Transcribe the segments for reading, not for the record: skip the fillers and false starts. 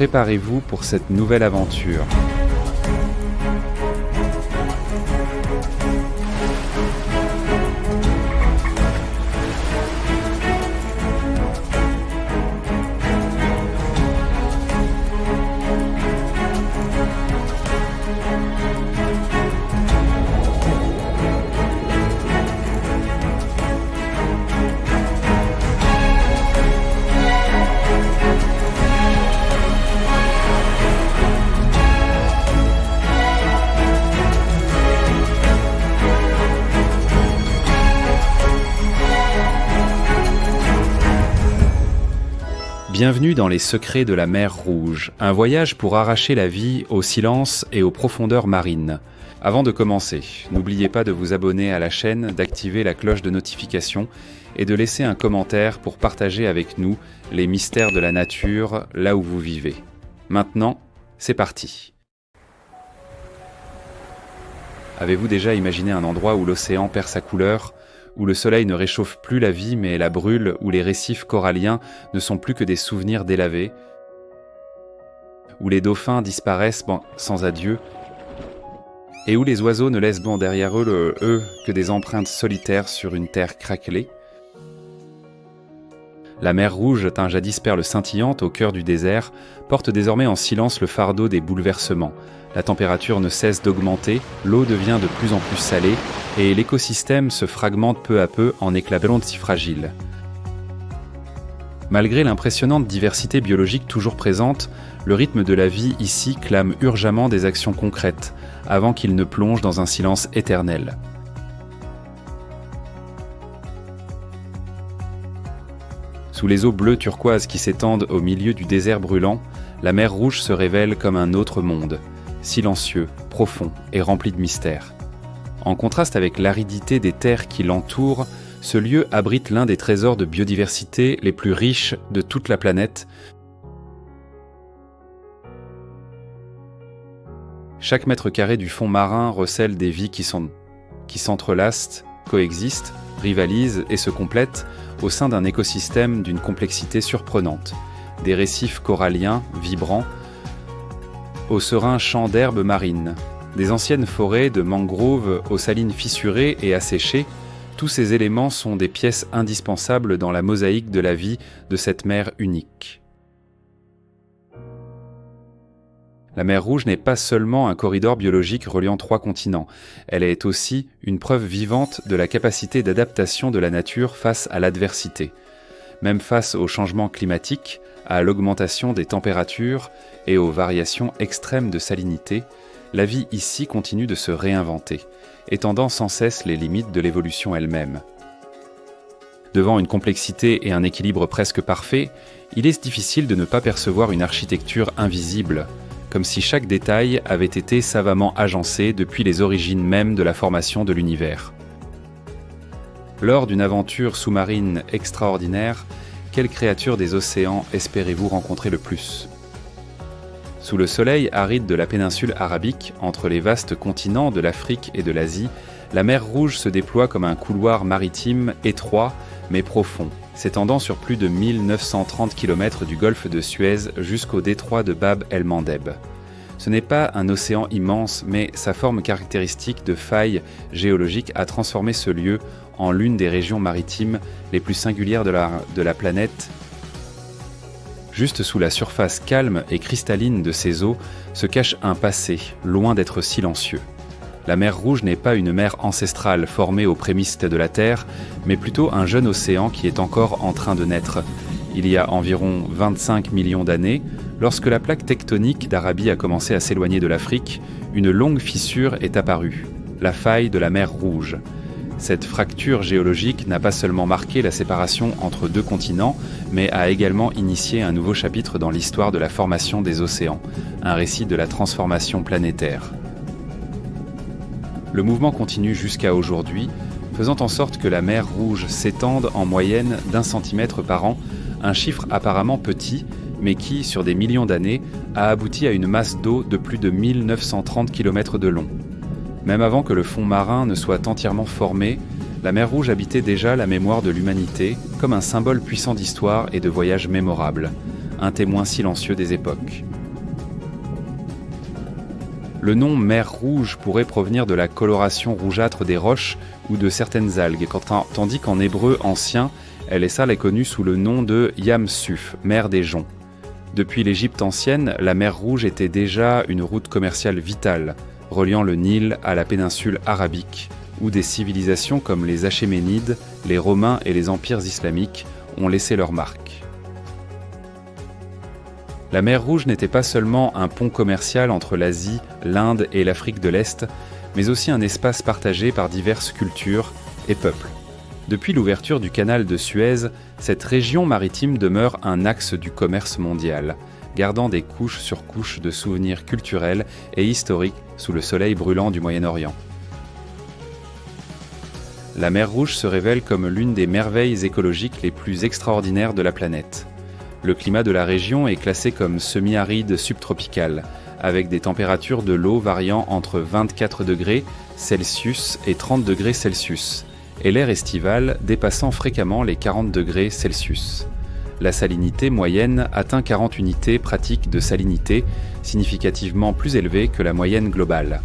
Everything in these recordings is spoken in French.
Préparez-vous pour cette nouvelle aventure. Bienvenue dans les secrets de la mer Rouge, un voyage pour arracher la vie au silence et aux profondeurs marines. Avant de commencer, n'oubliez pas de vous abonner à la chaîne, d'activer la cloche de notification et de laisser un commentaire pour partager avec nous les mystères de la nature là où vous vivez. Maintenant, c'est parti. Avez-vous déjà imaginé un endroit où l'océan perd sa couleur, où le soleil ne réchauffe plus la vie mais la brûle, où les récifs coralliens ne sont plus que des souvenirs délavés, où les dauphins disparaissent sans adieu, et où les oiseaux ne laissent derrière eux que des empreintes solitaires sur une terre craquelée? La mer Rouge, un jadis perle scintillante au cœur du désert, porte désormais en silence le fardeau des bouleversements. La température ne cesse d'augmenter, l'eau devient de plus en plus salée et l'écosystème se fragmente peu à peu en éclats si fragiles. Malgré l'impressionnante diversité biologique toujours présente, le rythme de la vie ici clame urgemment des actions concrètes, avant qu'il ne plonge dans un silence éternel. Sous les eaux bleues turquoises qui s'étendent au milieu du désert brûlant, la mer Rouge se révèle comme un autre monde, silencieux, profond et rempli de mystères. En contraste avec l'aridité des terres qui l'entourent, ce lieu abrite l'un des trésors de biodiversité les plus riches de toute la planète. Chaque mètre carré du fond marin recèle des vies qui s'entrelacent, coexistent, rivalisent et se complètent au sein d'un écosystème d'une complexité surprenante. Des récifs coralliens, vibrants, aux sereins champs d'herbes marines, des anciennes forêts de mangroves aux salines fissurées et asséchées, tous ces éléments sont des pièces indispensables dans la mosaïque de la vie de cette mer unique. La mer Rouge n'est pas seulement un corridor biologique reliant 3 continents, elle est aussi une preuve vivante de la capacité d'adaptation de la nature face à l'adversité. Même face aux changements climatiques, à l'augmentation des températures et aux variations extrêmes de salinité, la vie ici continue de se réinventer, étendant sans cesse les limites de l'évolution elle-même. Devant une complexité et un équilibre presque parfait, il est difficile de ne pas percevoir une architecture invisible, comme si chaque détail avait été savamment agencé depuis les origines mêmes de la formation de l'univers. Lors d'une aventure sous-marine extraordinaire, quelle créature des océans espérez-vous rencontrer le plus ? Sous le soleil aride de la péninsule arabique, entre les vastes continents de l'Afrique et de l'Asie, la mer Rouge se déploie comme un couloir maritime étroit mais profond, s'étendant sur plus de 1930 km du golfe de Suez jusqu'au détroit de Bab el-Mandeb. Ce n'est pas un océan immense, mais sa forme caractéristique de faille géologique a transformé ce lieu en l'une des régions maritimes les plus singulières de la planète. Juste sous la surface calme et cristalline de ces eaux se cache un passé, loin d'être silencieux. La mer Rouge n'est pas une mer ancestrale formée aux prémices de la Terre, mais plutôt un jeune océan qui est encore en train de naître. Il y a environ 25 millions d'années, lorsque la plaque tectonique d'Arabie a commencé à s'éloigner de l'Afrique, une longue fissure est apparue, la faille de la mer Rouge. Cette fracture géologique n'a pas seulement marqué la séparation entre 2 continents, mais a également initié un nouveau chapitre dans l'histoire de la formation des océans, un récit de la transformation planétaire. Le mouvement continue jusqu'à aujourd'hui, faisant en sorte que la mer Rouge s'étende en moyenne d'1 centimètre par an, un chiffre apparemment petit, mais qui, sur des millions d'années, a abouti à une masse d'eau de plus de 1930 km de long. Même avant que le fond marin ne soit entièrement formé, la mer Rouge habitait déjà la mémoire de l'humanité comme un symbole puissant d'histoire et de voyages mémorables. un témoin silencieux des époques. Le nom mer Rouge pourrait provenir de la coloration rougeâtre des roches ou de certaines algues, tandis qu'en hébreu ancien, El Essal est connue sous le nom de Yam Suf, mer des joncs. Depuis l'Égypte ancienne, la mer Rouge était déjà une route commerciale vitale, reliant le Nil à la péninsule arabique, où des civilisations comme les Achéménides, les Romains et les empires islamiques ont laissé leur marque. La mer Rouge n'était pas seulement un pont commercial entre l'Asie, l'Inde et l'Afrique de l'Est, mais aussi un espace partagé par diverses cultures et peuples. Depuis l'ouverture du canal de Suez, cette région maritime demeure un axe du commerce mondial, gardant des couches sur couches de souvenirs culturels et historiques sous le soleil brûlant du Moyen-Orient. La mer Rouge se révèle comme l'une des merveilles écologiques les plus extraordinaires de la planète. Le climat de la région est classé comme semi-aride subtropical, avec des températures de l'eau variant entre 24 degrés Celsius et 30 degrés Celsius, et l'air estival dépassant fréquemment les 40 degrés Celsius. La salinité moyenne atteint 40 unités pratiques de salinité, significativement plus élevée que la moyenne globale.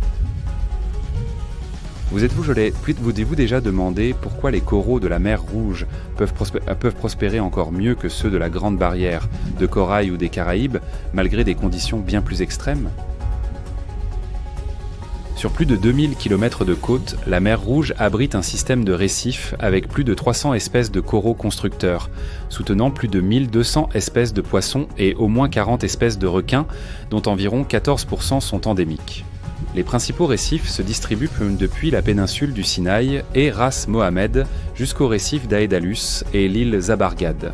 Vous êtes-vous déjà demandé pourquoi les coraux de la mer Rouge peuvent prospérer encore mieux que ceux de la Grande Barrière, de Corail ou des Caraïbes, malgré des conditions bien plus extrêmes ? Sur plus de 2000 km de côte, la mer Rouge abrite un système de récifs avec plus de 300 espèces de coraux constructeurs, soutenant plus de 1200 espèces de poissons et au moins 40 espèces de requins, dont environ 14% sont endémiques. Les principaux récifs se distribuent depuis la péninsule du Sinaï et Ras Mohammed jusqu'au récif d'Aédalus et l'île Zabargad.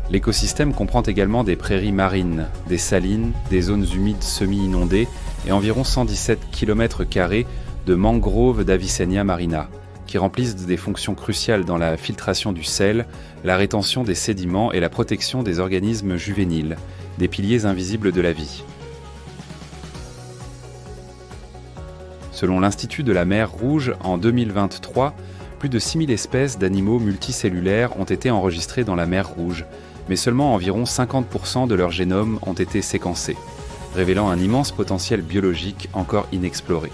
L'écosystème comprend également des prairies marines, des salines, des zones humides semi-inondées et environ 117 km² de mangroves d'Avicennia marina, qui remplissent des fonctions cruciales dans la filtration du sel, la rétention des sédiments et la protection des organismes juvéniles, des piliers invisibles de la vie. Selon l'Institut de la mer Rouge, en 2023, plus de 6000 espèces d'animaux multicellulaires ont été enregistrées dans la mer Rouge, mais seulement environ 50% de leur génome ont été séquencés, révélant un immense potentiel biologique encore inexploré.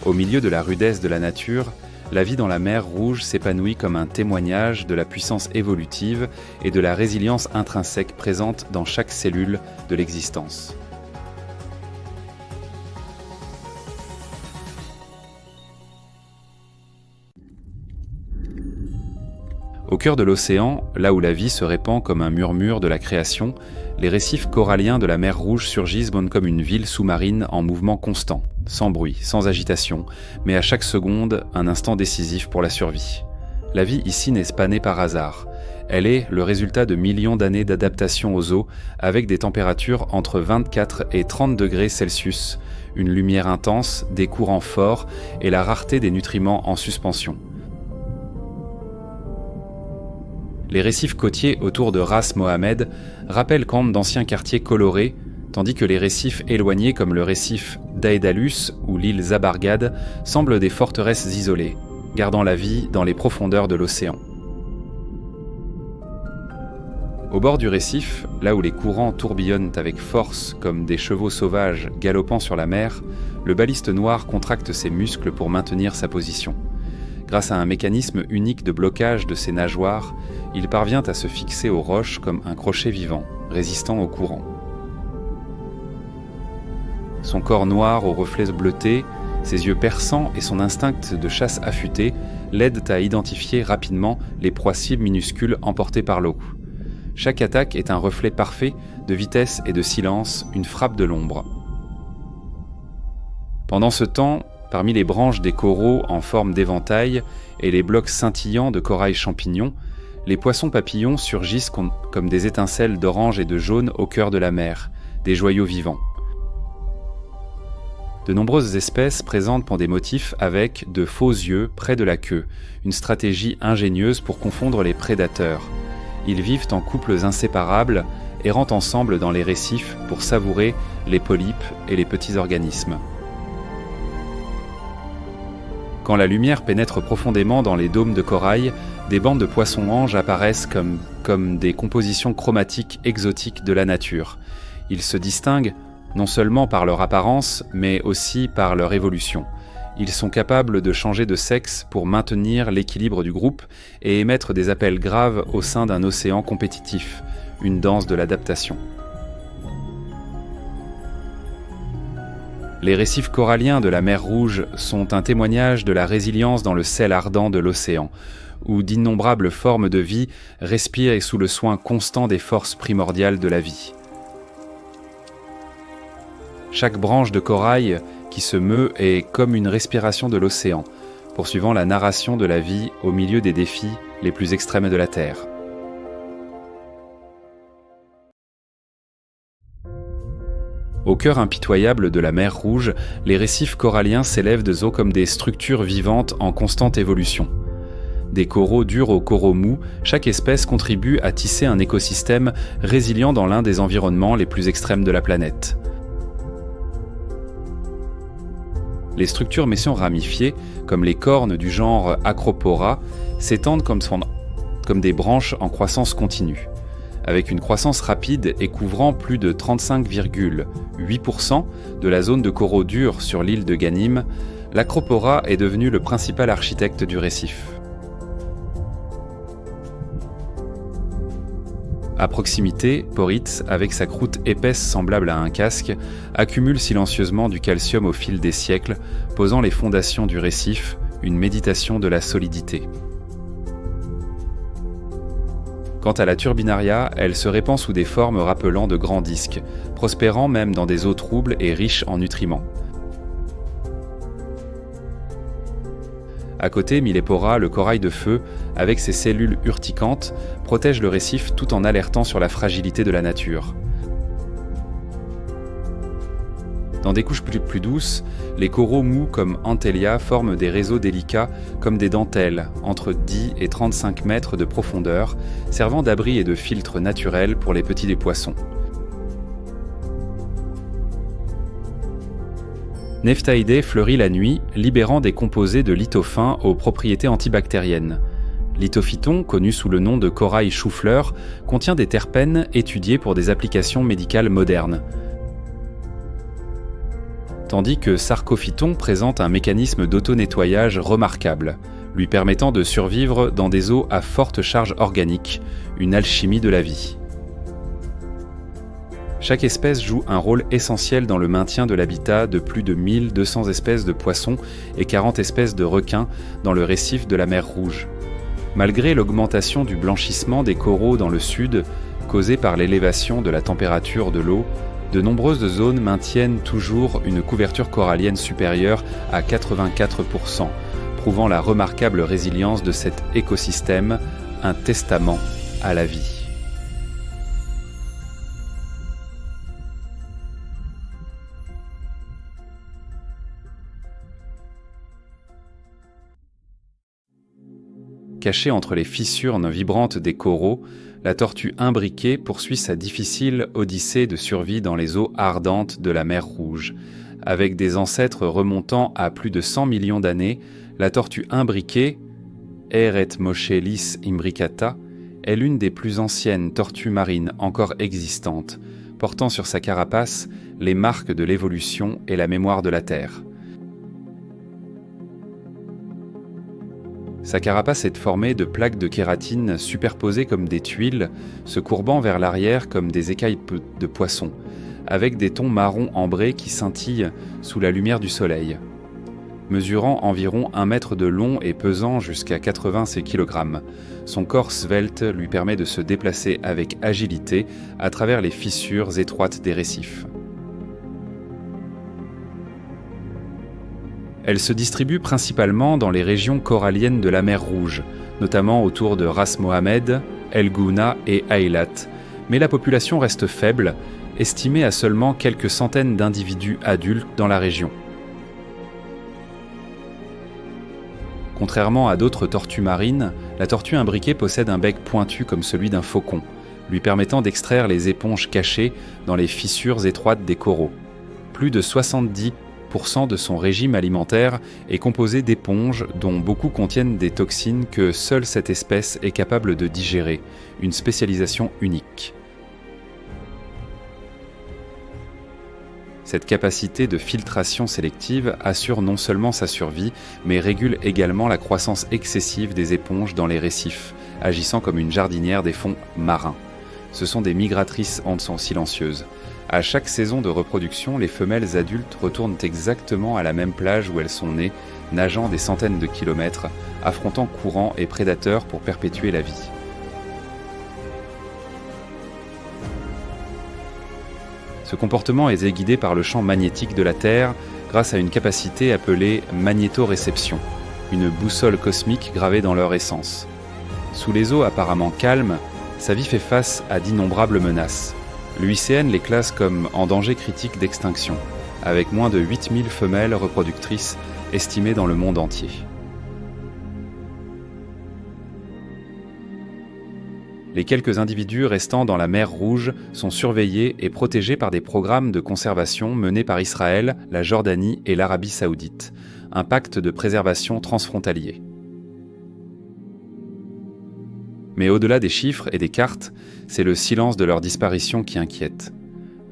Au milieu de la rudesse de la nature, la vie dans la mer Rouge s'épanouit comme un témoignage de la puissance évolutive et de la résilience intrinsèque présente dans chaque cellule de l'existence. Au cœur de l'océan, là où la vie se répand comme un murmure de la création, les récifs coralliens de la mer Rouge surgissent comme une ville sous-marine en mouvement constant, sans bruit, sans agitation, mais à chaque seconde, un instant décisif pour la survie. La vie ici n'est pas née par hasard. Elle est le résultat de millions d'années d'adaptation aux eaux, avec des températures entre 24 et 30 degrés Celsius, une lumière intense, des courants forts et la rareté des nutriments en suspension. Les récifs côtiers autour de Ras Mohammed rappellent d'anciens quartiers colorés, tandis que les récifs éloignés comme le récif d'Aédalus ou l'île Zabargad semblent des forteresses isolées, gardant la vie dans les profondeurs de l'océan. Au bord du récif, là où les courants tourbillonnent avec force comme des chevaux sauvages galopant sur la mer, le baliste noir contracte ses muscles pour maintenir sa position. Grâce à un mécanisme unique de blocage de ses nageoires, il parvient à se fixer aux roches comme un crochet vivant, résistant au courant. Son corps noir aux reflets bleutés, ses yeux perçants et son instinct de chasse affûté l'aident à identifier rapidement les proies cibles minuscules emportées par l'eau. Chaque attaque est un reflet parfait de vitesse et de silence, une frappe de l'ombre. Pendant ce temps, parmi les branches des coraux en forme d'éventail et les blocs scintillants de corail champignon, les poissons papillons surgissent comme des étincelles d'orange et de jaune au cœur de la mer, des joyaux vivants. De nombreuses espèces présentent des motifs avec de faux yeux près de la queue, une stratégie ingénieuse pour confondre les prédateurs. Ils vivent en couples inséparables, errant ensemble dans les récifs pour savourer les polypes et les petits organismes. Quand la lumière pénètre profondément dans les dômes de corail, des bandes de poissons-anges apparaissent comme des compositions chromatiques exotiques de la nature. Ils se distinguent non seulement par leur apparence, mais aussi par leur évolution. Ils sont capables de changer de sexe pour maintenir l'équilibre du groupe et émettre des appels graves au sein d'un océan compétitif, une danse de l'adaptation. Les récifs coralliens de la mer Rouge sont un témoignage de la résilience dans le sel ardent de l'océan, où d'innombrables formes de vie respirent sous le soin constant des forces primordiales de la vie. Chaque branche de corail qui se meut est comme une respiration de l'océan, poursuivant la narration de la vie au milieu des défis les plus extrêmes de la Terre. Au cœur impitoyable de la mer Rouge, les récifs coralliens s'élèvent de eaux comme des structures vivantes en constante évolution. Des coraux durs aux coraux mous, chaque espèce contribue à tisser un écosystème résilient dans l'un des environnements les plus extrêmes de la planète. Les structures mésion-ramifiées, comme les cornes du genre Acropora, s'étendent comme des branches en croissance continue. Avec une croissance rapide et couvrant plus de 35,8% de la zone de coraux durs sur l'île de Ganim, l'Acropora est devenu le principal architecte du récif. À proximité, Poritz, avec sa croûte épaisse semblable à un casque, accumule silencieusement du calcium au fil des siècles, posant les fondations du récif, une méditation de la solidité. Quant à la Turbinaria, elle se répand sous des formes rappelant de grands disques, prospérant même dans des eaux troubles et riches en nutriments. À côté, Millepora, le corail de feu, avec ses cellules urticantes, protège le récif tout en alertant sur la fragilité de la nature. Dans des couches plus douces, les coraux mous comme Anthelia forment des réseaux délicats comme des dentelles, entre 10 et 35 mètres de profondeur, servant d'abri et de filtre naturel pour les petits des poissons. Nephtaidea fleurit la nuit, libérant des composés de lithophin aux propriétés antibactériennes. Lithophyton, connu sous le nom de corail chou-fleur, contient des terpènes étudiés pour des applications médicales modernes. Tandis que Sarcophyton présente un mécanisme d'auto-nettoyage remarquable, lui permettant de survivre dans des eaux à forte charge organique, une alchimie de la vie. Chaque espèce joue un rôle essentiel dans le maintien de l'habitat de plus de 1200 espèces de poissons et 40 espèces de requins dans le récif de la mer Rouge. Malgré l'augmentation du blanchissement des coraux dans le sud, causée par l'élévation de la température de l'eau, de nombreuses zones maintiennent toujours une couverture corallienne supérieure à 84%, prouvant la remarquable résilience de cet écosystème, un testament à la vie. Cachée entre les fissures vibrantes des coraux, la tortue imbriquée poursuit sa difficile odyssée de survie dans les eaux ardentes de la mer Rouge. Avec des ancêtres remontant à plus de 100 millions d'années, la tortue imbriquée, Eretmochelys imbricata, est l'une des plus anciennes tortues marines encore existantes, portant sur sa carapace les marques de l'évolution et la mémoire de la Terre. Sa carapace est formée de plaques de kératine superposées comme des tuiles, se courbant vers l'arrière comme des écailles de poisson, avec des tons marron ambrés qui scintillent sous la lumière du soleil. Mesurant environ 1 mètre de long et pesant jusqu'à 86 kg, son corps svelte lui permet de se déplacer avec agilité à travers les fissures étroites des récifs. Elle se distribue principalement dans les régions coralliennes de la mer Rouge, notamment autour de Ras Mohammed, El Gouna et Eilat, mais la population reste faible, estimée à seulement quelques centaines d'individus adultes dans la région. Contrairement à d'autres tortues marines, la tortue imbriquée possède un bec pointu comme celui d'un faucon, lui permettant d'extraire les éponges cachées dans les fissures étroites des coraux. Plus de 70 40% de son régime alimentaire est composé d'éponges dont beaucoup contiennent des toxines que seule cette espèce est capable de digérer, une spécialisation unique. Cette capacité de filtration sélective assure non seulement sa survie, mais régule également la croissance excessive des éponges dans les récifs, agissant comme une jardinière des fonds marins. Ce sont des migratrices silencieuses. À chaque saison de reproduction, les femelles adultes retournent exactement à la même plage où elles sont nées, nageant des centaines de kilomètres, affrontant courants et prédateurs pour perpétuer la vie. Ce comportement est guidé par le champ magnétique de la Terre grâce à une capacité appelée magnétoréception, une boussole cosmique gravée dans leur essence. Sous les eaux apparemment calmes, sa vie fait face à d'innombrables menaces. L'UICN les classe comme en danger critique d'extinction, avec moins de 8000 femelles reproductrices estimées dans le monde entier. Les quelques individus restant dans la mer Rouge sont surveillés et protégés par des programmes de conservation menés par Israël, la Jordanie et l'Arabie saoudite, un pacte de préservation transfrontalier. Mais au-delà des chiffres et des cartes, c'est le silence de leur disparition qui inquiète.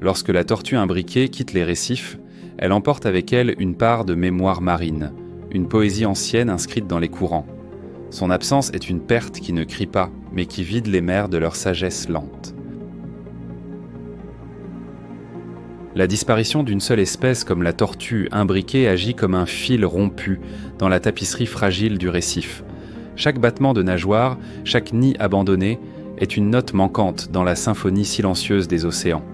Lorsque la tortue imbriquée quitte les récifs, elle emporte avec elle une part de mémoire marine, une poésie ancienne inscrite dans les courants. Son absence est une perte qui ne crie pas, mais qui vide les mers de leur sagesse lente. La disparition d'une seule espèce comme la tortue imbriquée agit comme un fil rompu dans la tapisserie fragile du récif. Chaque battement de nageoire, chaque nid abandonné, est une note manquante dans la symphonie silencieuse des océans.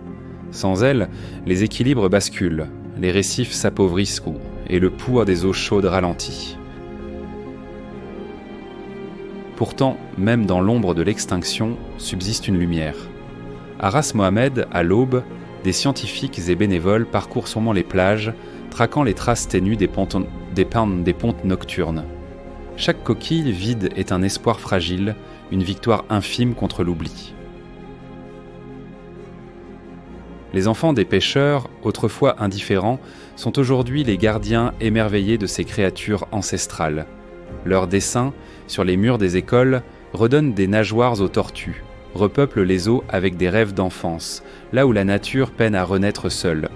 Sans elle, les équilibres basculent, les récifs s'appauvrissent et le pouls des eaux chaudes ralentit. Pourtant, même dans l'ombre de l'extinction, subsiste une lumière. À Ras Mohammed, à l'aube, des scientifiques et bénévoles parcourent sûrement les plages, traquant les traces ténues des pontes nocturnes. Chaque coquille vide est un espoir fragile, une victoire infime contre l'oubli. Les enfants des pêcheurs, autrefois indifférents, sont aujourd'hui les gardiens émerveillés de ces créatures ancestrales. Leurs dessins, sur les murs des écoles, redonnent des nageoires aux tortues, repeuplent les eaux avec des rêves d'enfance, là où la nature peine à renaître seule.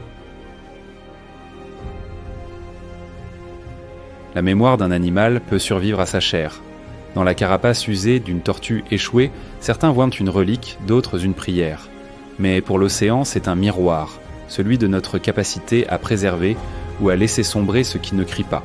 La mémoire d'un animal peut survivre à sa chair. Dans la carapace usée d'une tortue échouée, certains voient une relique, d'autres une prière. Mais pour l'océan, c'est un miroir, celui de notre capacité à préserver ou à laisser sombrer ce qui ne crie pas.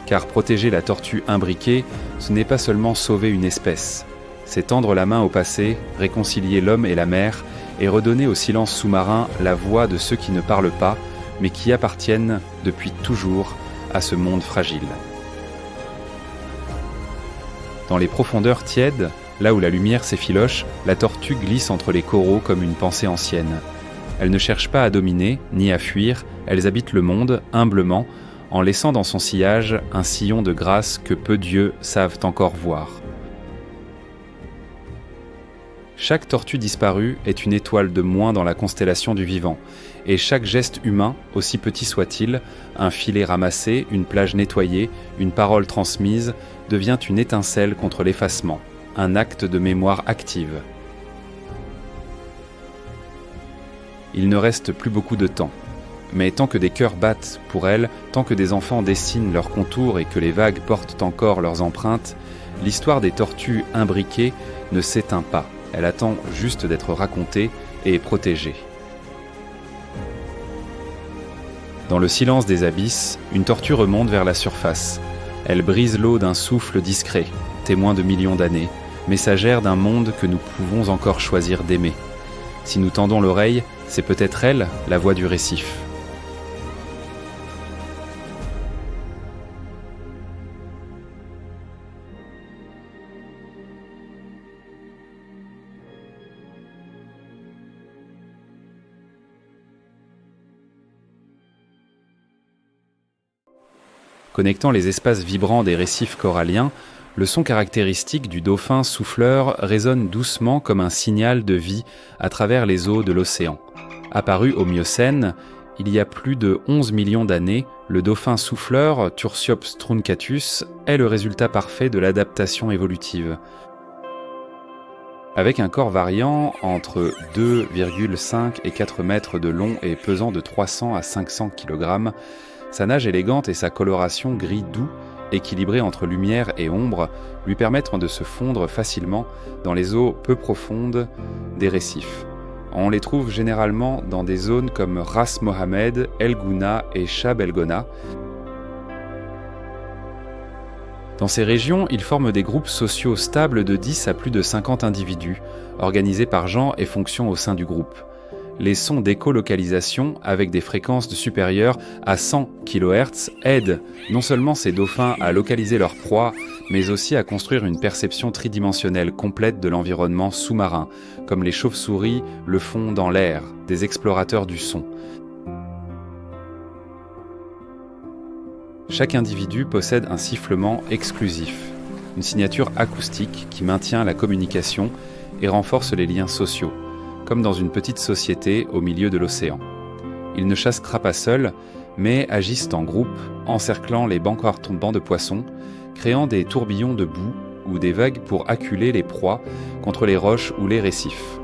Car protéger la tortue imbriquée, ce n'est pas seulement sauver une espèce. C'est tendre la main au passé, réconcilier l'homme et la mer, et redonner au silence sous-marin la voix de ceux qui ne parlent pas, mais qui appartiennent depuis toujours à ce monde fragile. Dans les profondeurs tièdes, là où la lumière s'effiloche, la tortue glisse entre les coraux comme une pensée ancienne. Elles ne cherchent pas à dominer, ni à fuir, elles habitent le monde, humblement, en laissant dans son sillage un sillon de grâce que peu d'yeux savent encore voir. Chaque tortue disparue est une étoile de moins dans la constellation du vivant, et chaque geste humain, aussi petit soit-il, un filet ramassé, une plage nettoyée, une parole transmise, devient une étincelle contre l'effacement, un acte de mémoire active. Il ne reste plus beaucoup de temps. Mais tant que des cœurs battent pour elle, tant que des enfants dessinent leurs contours et que les vagues portent encore leurs empreintes, l'histoire des tortues imbriquées ne s'éteint pas. Elle attend juste d'être racontée et protégée. Dans le silence des abysses, une tortue remonte vers la surface. Elle brise l'eau d'un souffle discret, témoin de millions d'années, messagère d'un monde que nous pouvons encore choisir d'aimer. Si nous tendons l'oreille, c'est peut-être elle, la voix du récif. Connectant les espaces vibrants des récifs coralliens, le son caractéristique du dauphin souffleur résonne doucement comme un signal de vie à travers les eaux de l'océan. Apparu au Miocène, il y a plus de 11 millions d'années, le dauphin souffleur Tursiops truncatus est le résultat parfait de l'adaptation évolutive. Avec un corps variant entre 2,5 et 4 mètres de long et pesant de 300 à 500 kg, sa nage élégante et sa coloration gris doux, équilibrée entre lumière et ombre, lui permettent de se fondre facilement dans les eaux peu profondes des récifs. On les trouve généralement dans des zones comme Ras Mohammed, El Gouna et Shab El Gona. Dans ces régions, ils forment des groupes sociaux stables de 10 à plus de 50 individus, organisés par genre et fonction au sein du groupe. Les sons d'écolocalisation, avec des fréquences supérieures à 100 kHz, aident non seulement ces dauphins à localiser leur proie, mais aussi à construire une perception tridimensionnelle complète de l'environnement sous-marin, comme les chauves-souris le font dans l'air, des explorateurs du son. Chaque individu possède un sifflement exclusif, une signature acoustique qui maintient la communication et renforce les liens sociaux, comme dans une petite société au milieu de l'océan. Ils ne chassent pas seuls, mais agissent en groupe, encerclant les bancs tombants de poissons, créant des tourbillons de boue ou des vagues pour acculer les proies contre les roches ou les récifs.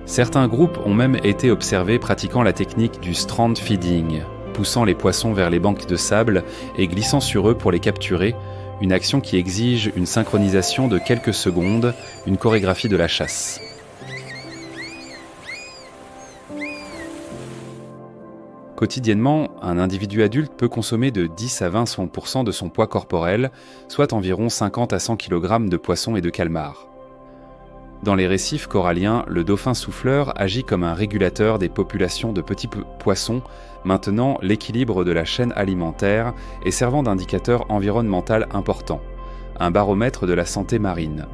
Certains groupes ont même été observés pratiquant la technique du strand feeding, poussant les poissons vers les bancs de sable et glissant sur eux pour les capturer, une action qui exige une synchronisation de quelques secondes, une chorégraphie de la chasse. Quotidiennement, un individu adulte peut consommer de 10 à 20% de son poids corporel, soit environ 50 à 100 kg de poissons et de calmars. Dans les récifs coralliens, le dauphin souffleur agit comme un régulateur des populations de petits poissons, maintenant l'équilibre de la chaîne alimentaire et servant d'indicateur environnemental important, un baromètre de la santé marine.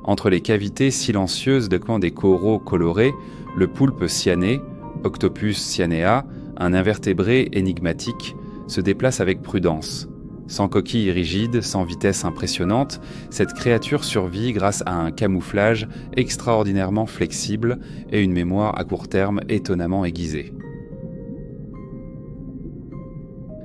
Entre les cavités silencieuses de coins des coraux colorés, le poulpe cyané, Octopus cyanea, un invertébré énigmatique, se déplace avec prudence. Sans coquille rigide, sans vitesse impressionnante, cette créature survit grâce à un camouflage extraordinairement flexible et une mémoire à court terme étonnamment aiguisée.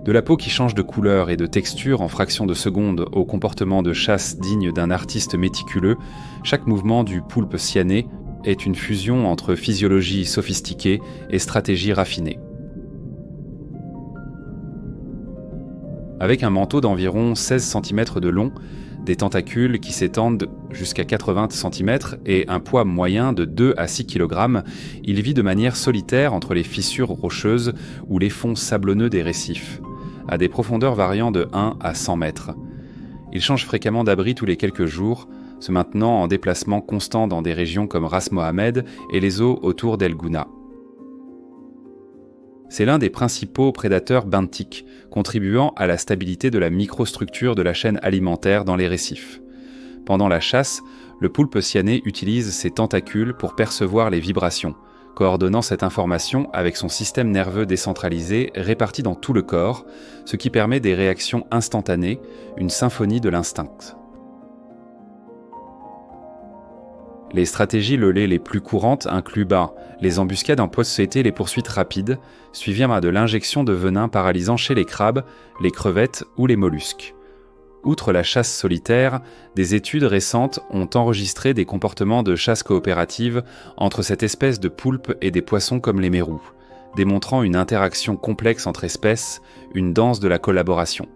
De la peau qui change de couleur et de texture en fraction de seconde au comportement de chasse digne d'un artiste méticuleux, chaque mouvement du poulpe cyané est une fusion entre physiologie sophistiquée et stratégie raffinée. Avec un manteau d'environ 16 cm de long, des tentacules qui s'étendent jusqu'à 80 cm et un poids moyen de 2 à 6 kg, il vit de manière solitaire entre les fissures rocheuses ou les fonds sablonneux des récifs, à des profondeurs variant de 1 à 100 mètres. Il change fréquemment d'abri tous les quelques jours, se maintenant en déplacement constant dans des régions comme Ras Mohammed et les eaux autour d'El Gouna. C'est l'un des principaux prédateurs benthiques, contribuant à la stabilité de la microstructure de la chaîne alimentaire dans les récifs. Pendant la chasse, le poulpe cyané utilise ses tentacules pour percevoir les vibrations, coordonnant cette information avec son système nerveux décentralisé réparti dans tout le corps, ce qui permet des réactions instantanées, une symphonie de l'instinct. Les stratégies lelées les plus courantes incluent les embuscades en post-sauté et les poursuites rapides, suivies de l'injection de venin paralysant chez les crabes, les crevettes ou les mollusques. Outre la chasse solitaire, des études récentes ont enregistré des comportements de chasse coopérative entre cette espèce de poulpe et des poissons comme les mérous, démontrant une interaction complexe entre espèces, une danse de la collaboration.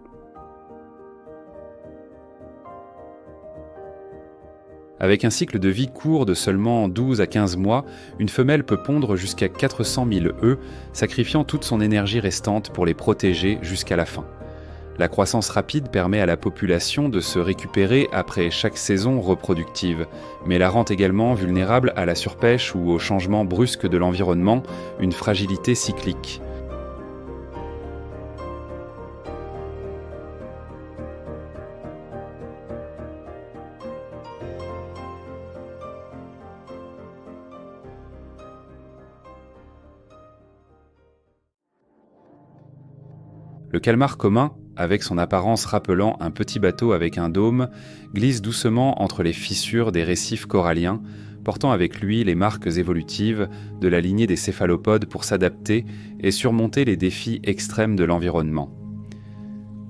Avec un cycle de vie court de seulement 12 à 15 mois, une femelle peut pondre jusqu'à 400 000 œufs, sacrifiant toute son énergie restante pour les protéger jusqu'à la fin. La croissance rapide permet à la population de se récupérer après chaque saison reproductive, mais la rend également vulnérable à la surpêche ou au changement brusque de l'environnement, une fragilité cyclique. Le calmar commun, avec son apparence rappelant un petit bateau avec un dôme, glisse doucement entre les fissures des récifs coralliens, portant avec lui les marques évolutives de la lignée des céphalopodes pour s'adapter et surmonter les défis extrêmes de l'environnement.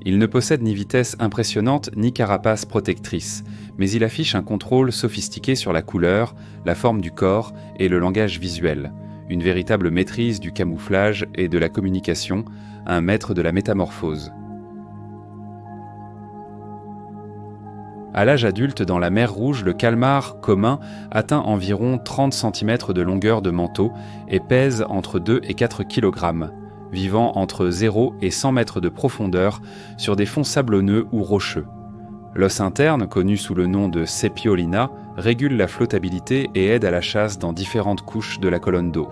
Il ne possède ni vitesse impressionnante ni carapace protectrice, mais il affiche un contrôle sophistiqué sur la couleur, la forme du corps et le langage visuel, une véritable maîtrise du camouflage et de la communication, un maître de la métamorphose. À l'âge adulte, dans la mer Rouge, le calmar commun atteint environ 30 cm de longueur de manteau et pèse entre 2 et 4 kg, vivant entre 0 et 100 mètres de profondeur sur des fonds sablonneux ou rocheux. L'os interne, connu sous le nom de sepiolina, régule la flottabilité et aide à la chasse dans différentes couches de la colonne d'eau.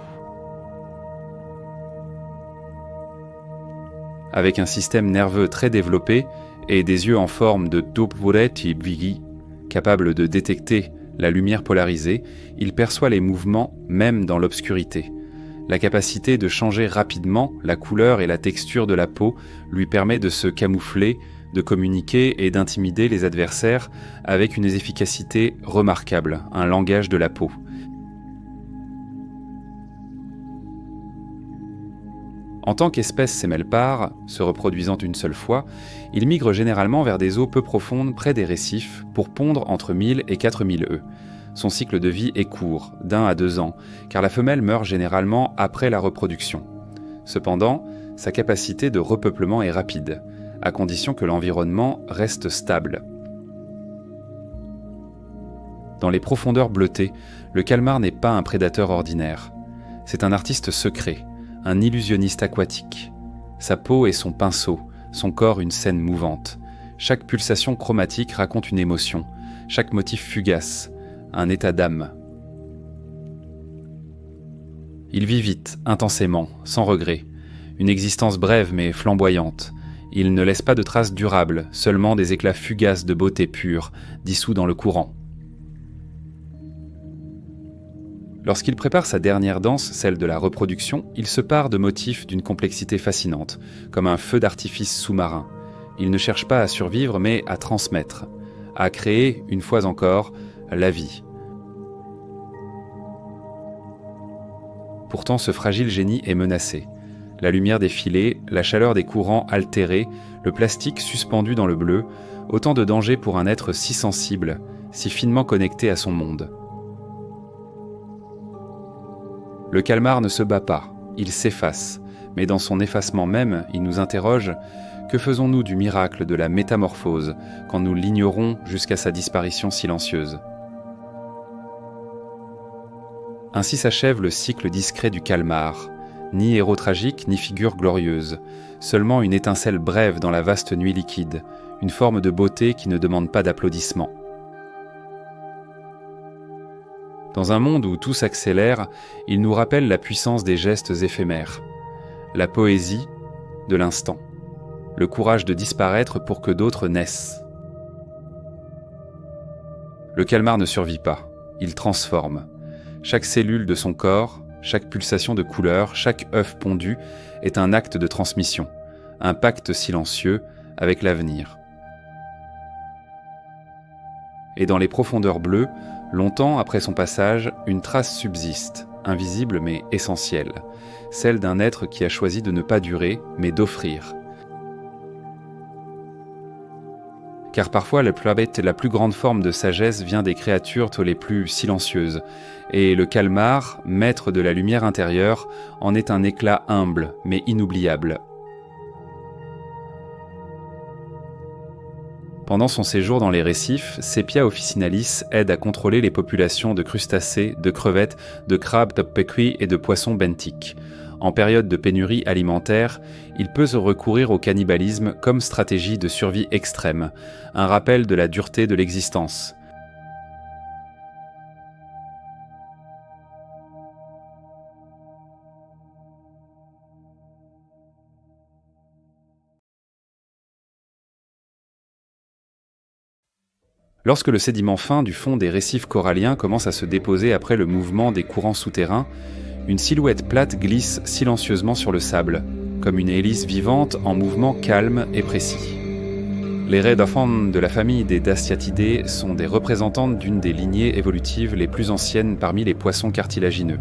Avec un système nerveux très développé et des yeux en forme de Dopvuretibvigi, capable de détecter la lumière polarisée, il perçoit les mouvements même dans l'obscurité. La capacité de changer rapidement la couleur et la texture de la peau lui permet de se camoufler, de communiquer et d'intimider les adversaires avec une efficacité remarquable, un langage de la peau. En tant qu'espèce sémelpare, se reproduisant une seule fois, il migre généralement vers des eaux peu profondes près des récifs pour pondre entre 1000 et 4000 œufs. Son cycle de vie est court, d'1 à 2 ans, car la femelle meurt généralement après la reproduction. Cependant, sa capacité de repeuplement est rapide, à condition que l'environnement reste stable. Dans les profondeurs bleutées, le calmar n'est pas un prédateur ordinaire. C'est un artiste secret, un illusionniste aquatique. Sa peau est son pinceau, son corps une scène mouvante. Chaque pulsation chromatique raconte une émotion, chaque motif fugace, un état d'âme. Il vit vite, intensément, sans regret. Une existence brève mais flamboyante. Il ne laisse pas de traces durables, seulement des éclats fugaces de beauté pure, dissous dans le courant. Lorsqu'il prépare sa dernière danse, celle de la reproduction, il se pare de motifs d'une complexité fascinante, comme un feu d'artifice sous-marin. Il ne cherche pas à survivre, mais à transmettre, à créer, une fois encore, la vie. Pourtant, ce fragile génie est menacé. La lumière des filets, la chaleur des courants altérés, le plastique suspendu dans le bleu, autant de dangers pour un être si sensible, si finement connecté à son monde. Le calmar ne se bat pas, il s'efface, mais dans son effacement même, il nous interroge « Que faisons-nous du miracle de la métamorphose quand nous l'ignorons jusqu'à sa disparition silencieuse ?» Ainsi s'achève le cycle discret du calmar, ni héros tragique, ni figure glorieuse, seulement une étincelle brève dans la vaste nuit liquide, une forme de beauté qui ne demande pas d'applaudissements. Dans un monde où tout s'accélère, il nous rappelle la puissance des gestes éphémères, la poésie de l'instant, le courage de disparaître pour que d'autres naissent. Le calmar ne survit pas, il transforme. Chaque cellule de son corps, chaque pulsation de couleur, chaque œuf pondu est un acte de transmission, un pacte silencieux avec l'avenir. Et dans les profondeurs bleues, longtemps après son passage, une trace subsiste, invisible mais essentielle, celle d'un être qui a choisi de ne pas durer, mais d'offrir. Car parfois la plus grande forme de sagesse vient des créatures les plus silencieuses, et le calmar, maître de la lumière intérieure, en est un éclat humble, mais inoubliable. Pendant son séjour dans les récifs, Sepia officinalis aide à contrôler les populations de crustacés, de crevettes, de crabes toppecuis et de poissons benthiques. En période de pénurie alimentaire, il peut se recourir au cannibalisme comme stratégie de survie extrême, un rappel de la dureté de l'existence. Lorsque le sédiment fin du fond des récifs coralliens commence à se déposer après le mouvement des courants souterrains, une silhouette plate glisse silencieusement sur le sable, comme une hélice vivante en mouvement calme et précis. Les Rhedophon de la famille des Dascyatidés sont des représentantes d'une des lignées évolutives les plus anciennes parmi les poissons cartilagineux.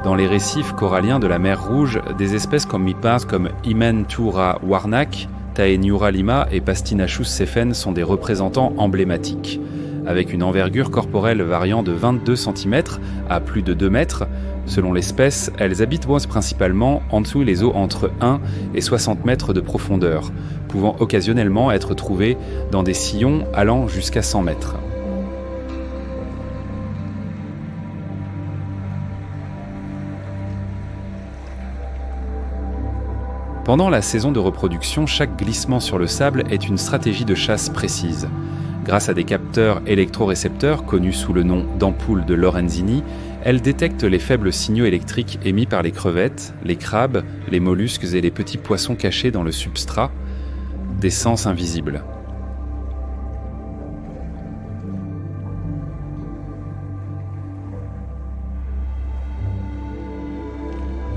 Dans les récifs coralliens de la mer Rouge, des espèces comme Mipas comme Imentura warnak, Taeniura lima et Pastinachus sephen sont des représentants emblématiques. Avec une envergure corporelle variant de 22 cm à plus de 2 mètres, selon l'espèce, elles habitent principalement en dessous les eaux entre 1 et 60 mètres de profondeur, pouvant occasionnellement être trouvées dans des sillons allant jusqu'à 100 mètres. Pendant la saison de reproduction, chaque glissement sur le sable est une stratégie de chasse précise. Grâce à des capteurs électrorécepteurs connus sous le nom d'ampoules de Lorenzini, elles détectent les faibles signaux électriques émis par les crevettes, les crabes, les mollusques et les petits poissons cachés dans le substrat, des sens invisibles.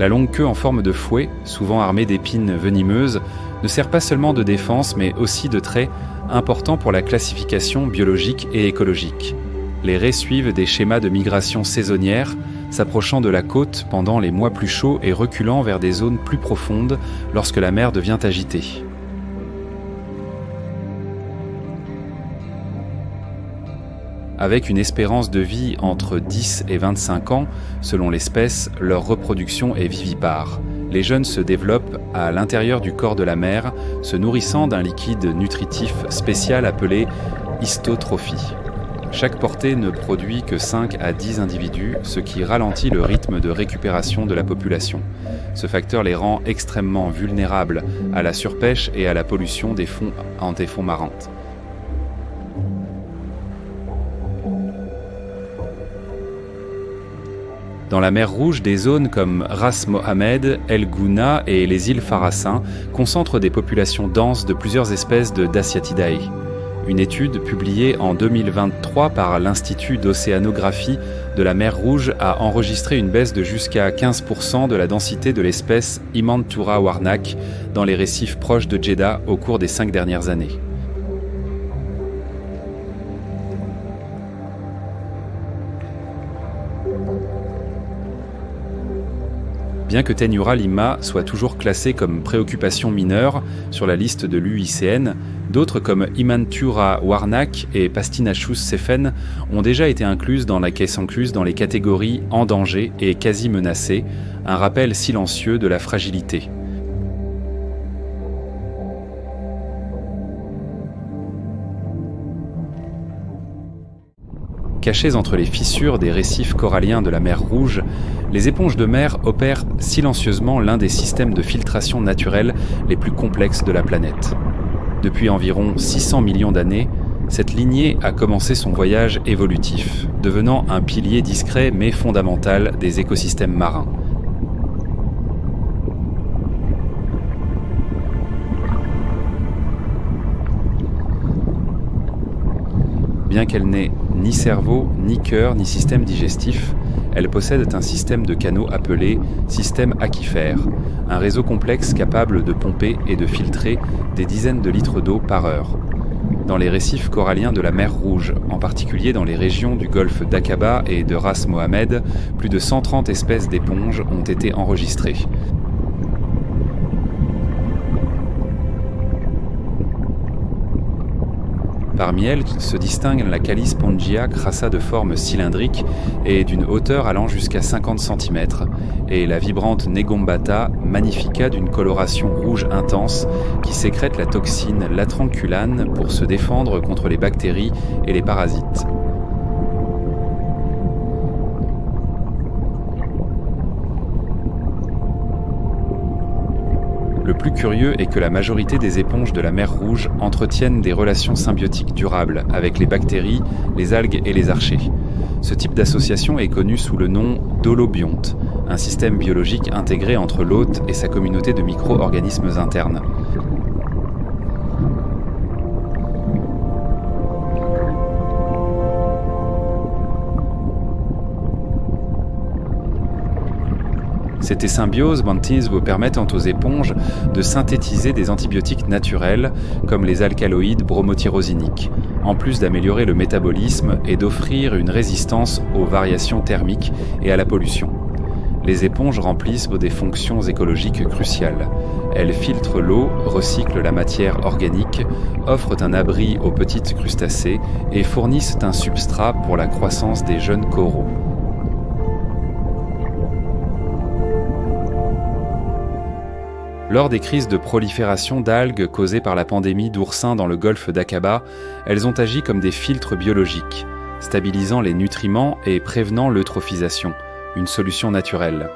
La longue queue en forme de fouet, souvent armée d'épines venimeuses, ne sert pas seulement de défense, mais aussi de trait important pour la classification biologique et écologique. Les raies suivent des schémas de migration saisonnière, s'approchant de la côte pendant les mois plus chauds et reculant vers des zones plus profondes lorsque la mer devient agitée. Avec une espérance de vie entre 10 et 25 ans, selon l'espèce, leur reproduction est vivipare. Les jeunes se développent à l'intérieur du corps de la mère, se nourrissant d'un liquide nutritif spécial appelé histotrophie. Chaque portée ne produit que 5 à 10 individus, ce qui ralentit le rythme de récupération de la population. Ce facteur les rend extrêmement vulnérables à la surpêche et à la pollution des fonds marins. Dans la mer Rouge, des zones comme Ras Mohammed, El Gouna et les îles Farasin concentrent des populations denses de plusieurs espèces de Dascyatidae. Une étude publiée en 2023 par l'Institut d'océanographie de la mer Rouge a enregistré une baisse de jusqu'à 15% de la densité de l'espèce Imantura warnak dans les récifs proches de Jeddah au cours des 5 dernières années. Bien que Taeniura lima soit toujours classée comme préoccupation mineure sur la liste de l'UICN, d'autres comme Imantura warnak et Pastinachus sephen ont déjà été incluses dans les catégories en danger et quasi menacées, un rappel silencieux de la fragilité. Cachées entre les fissures des récifs coralliens de la mer Rouge, les éponges de mer opèrent silencieusement l'un des systèmes de filtration naturelle les plus complexes de la planète. Depuis environ 600 millions d'années, cette lignée a commencé son voyage évolutif, devenant un pilier discret mais fondamental des écosystèmes marins. Bien qu'elle n'ait ni cerveau, ni cœur, ni système digestif, elle possède un système de canaux appelé système aquifère, un réseau complexe capable de pomper et de filtrer des dizaines de litres d'eau par heure. Dans les récifs coralliens de la mer Rouge, en particulier dans les régions du golfe d'Aqaba et de Ras Mohammed, plus de 130 espèces d'éponges ont été enregistrées. Parmi elles se distingue la Calispongia crassa de forme cylindrique et d'une hauteur allant jusqu'à 50 cm, et la vibrante Negombata magnifica d'une coloration rouge intense qui sécrète la toxine latranculane pour se défendre contre les bactéries et les parasites. Le plus curieux est que la majorité des éponges de la mer Rouge entretiennent des relations symbiotiques durables avec les bactéries, les algues et les archées. Ce type d'association est connu sous le nom d'holobionte, un système biologique intégré entre l'hôte et sa communauté de micro-organismes internes. Ces symbioses vous permettent aux éponges de synthétiser des antibiotiques naturels comme les alcaloïdes bromotyrosiniques, en plus d'améliorer le métabolisme et d'offrir une résistance aux variations thermiques et à la pollution. Les éponges remplissent des fonctions écologiques cruciales. Elles filtrent l'eau, recyclent la matière organique, offrent un abri aux petites crustacés et fournissent un substrat pour la croissance des jeunes coraux. Lors des crises de prolifération d'algues causées par la pandémie d'oursins dans le golfe d'Aqaba, elles ont agi comme des filtres biologiques, stabilisant les nutriments et prévenant l'eutrophisation, une solution naturelle.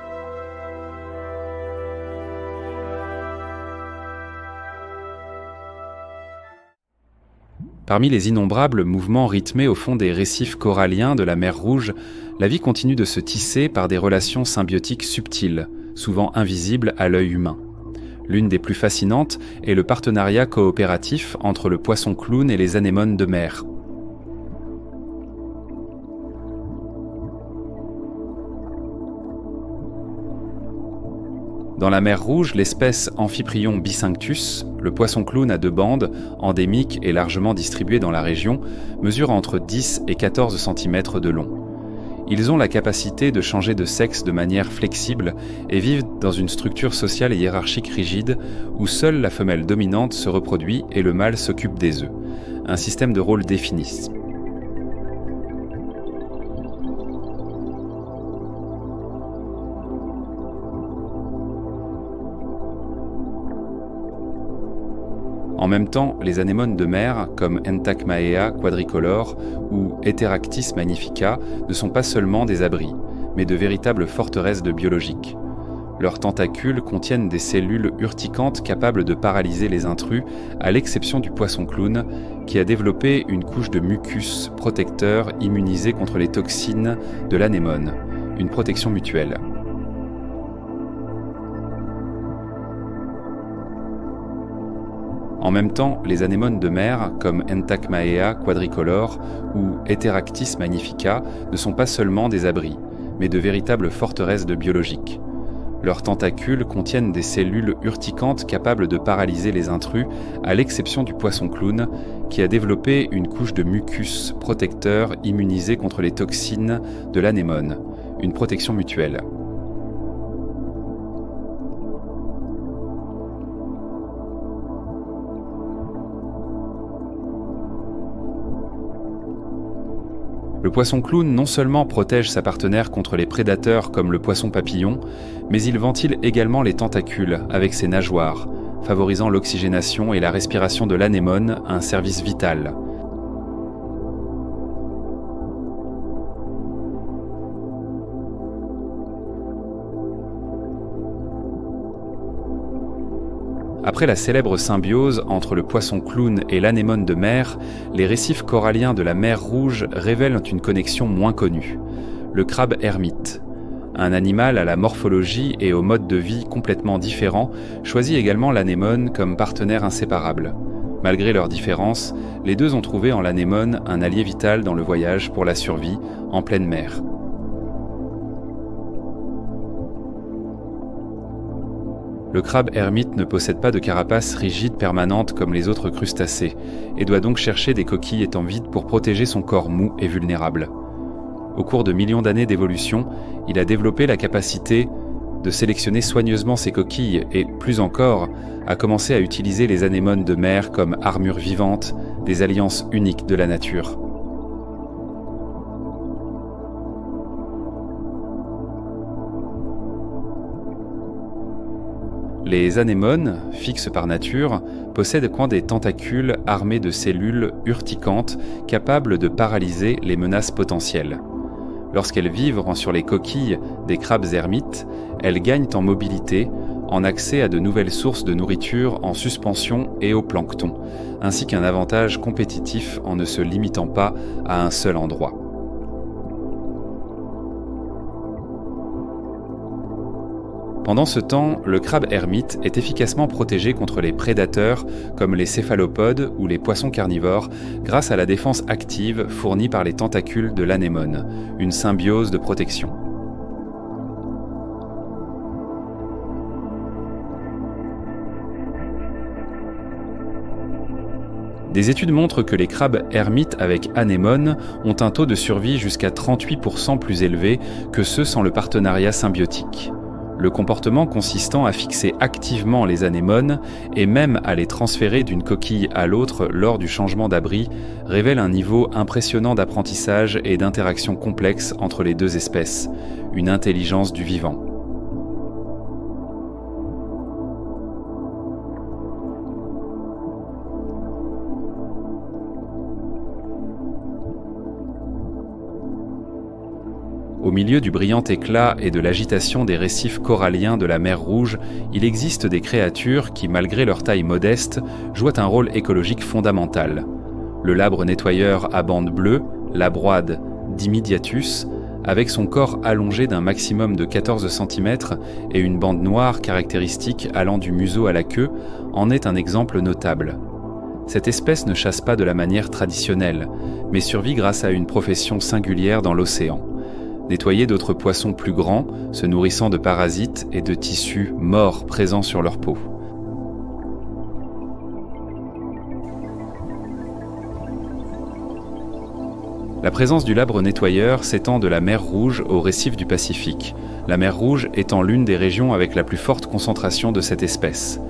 Parmi les innombrables mouvements rythmés au fond des récifs coralliens de la mer Rouge, la vie continue de se tisser par des relations symbiotiques subtiles, souvent invisibles à l'œil humain. L'une des plus fascinantes est le partenariat coopératif entre le poisson clown et les anémones de mer. Dans la mer Rouge, l'espèce Amphiprion bisynctus, le poisson clown à deux bandes, endémique et largement distribué dans la région, mesure entre 10 et 14 cm de long. Ils ont la capacité de changer de sexe de manière flexible et vivent dans une structure sociale et hiérarchique rigide où seule la femelle dominante se reproduit et le mâle s'occupe des œufs. Un système de rôle défini. En même temps, les anémones de mer, comme Entacmaea quadricolore ou Heteractis magnifica, ne sont pas seulement des abris, mais de véritables forteresses de biologiques. Leurs tentacules contiennent des cellules urticantes capables de paralyser les intrus, à l'exception du poisson clown, qui a développé une couche de mucus protecteur immunisé contre les toxines de l'anémone, une protection mutuelle. En même temps, les anémones de mer, comme Entacmaea quadricolore ou Heteractis magnifica, ne sont pas seulement des abris, mais de véritables forteresses de biologiques. Leurs tentacules contiennent des cellules urticantes capables de paralyser les intrus, à l'exception du poisson clown, qui a développé une couche de mucus protecteur immunisé contre les toxines de l'anémone, une protection mutuelle. Le poisson clown non seulement protège sa partenaire contre les prédateurs comme le poisson papillon, mais il ventile également les tentacules avec ses nageoires, favorisant l'oxygénation et la respiration de l'anémone, un service vital. Après la célèbre symbiose entre le poisson clown et l'anémone de mer, les récifs coralliens de la mer Rouge révèlent une connexion moins connue. Le crabe ermite, un animal à la morphologie et au mode de vie complètement différents, choisit également l'anémone comme partenaire inséparable. Malgré leurs différences, les deux ont trouvé en l'anémone un allié vital dans le voyage pour la survie en pleine mer. Le crabe ermite ne possède pas de carapace rigide permanente comme les autres crustacés et doit donc chercher des coquilles étant vides pour protéger son corps mou et vulnérable. Au cours de millions d'années d'évolution, il a développé la capacité de sélectionner soigneusement ses coquilles et, plus encore, a commencé à utiliser les anémones de mer comme armure vivante, des alliances uniques de la nature. Les anémones, fixes par nature, possèdent des tentacules armés de cellules urticantes capables de paralyser les menaces potentielles. Lorsqu'elles vivent sur les coquilles des crabes ermites, elles gagnent en mobilité, en accès à de nouvelles sources de nourriture en suspension et au plancton, ainsi qu'un avantage compétitif en ne se limitant pas à un seul endroit. Pendant ce temps, le crabe ermite est efficacement protégé contre les prédateurs comme les céphalopodes ou les poissons carnivores grâce à la défense active fournie par les tentacules de l'anémone, une symbiose de protection. Des études montrent que les crabes hermites avec anémone ont un taux de survie jusqu'à 38% plus élevé que ceux sans le partenariat symbiotique. Le comportement consistant à fixer activement les anémones et même à les transférer d'une coquille à l'autre lors du changement d'abri révèle un niveau impressionnant d'apprentissage et d'interaction complexe entre les deux espèces, une intelligence du vivant. Au milieu du brillant éclat et de l'agitation des récifs coralliens de la mer Rouge, il existe des créatures qui, malgré leur taille modeste, jouent un rôle écologique fondamental. Le labre nettoyeur à bandes bleues, labroide dimidiatus, avec son corps allongé d'un maximum de 14 cm et une bande noire caractéristique allant du museau à la queue, en est un exemple notable. Cette espèce ne chasse pas de la manière traditionnelle, mais survit grâce à une profession singulière dans l'océan. Nettoyer d'autres poissons plus grands, se nourrissant de parasites et de tissus morts présents sur leur peau. La présence du labre nettoyeur s'étend de la mer Rouge au récif du Pacifique, la mer Rouge étant l'une des régions avec la plus forte concentration de cette espèce.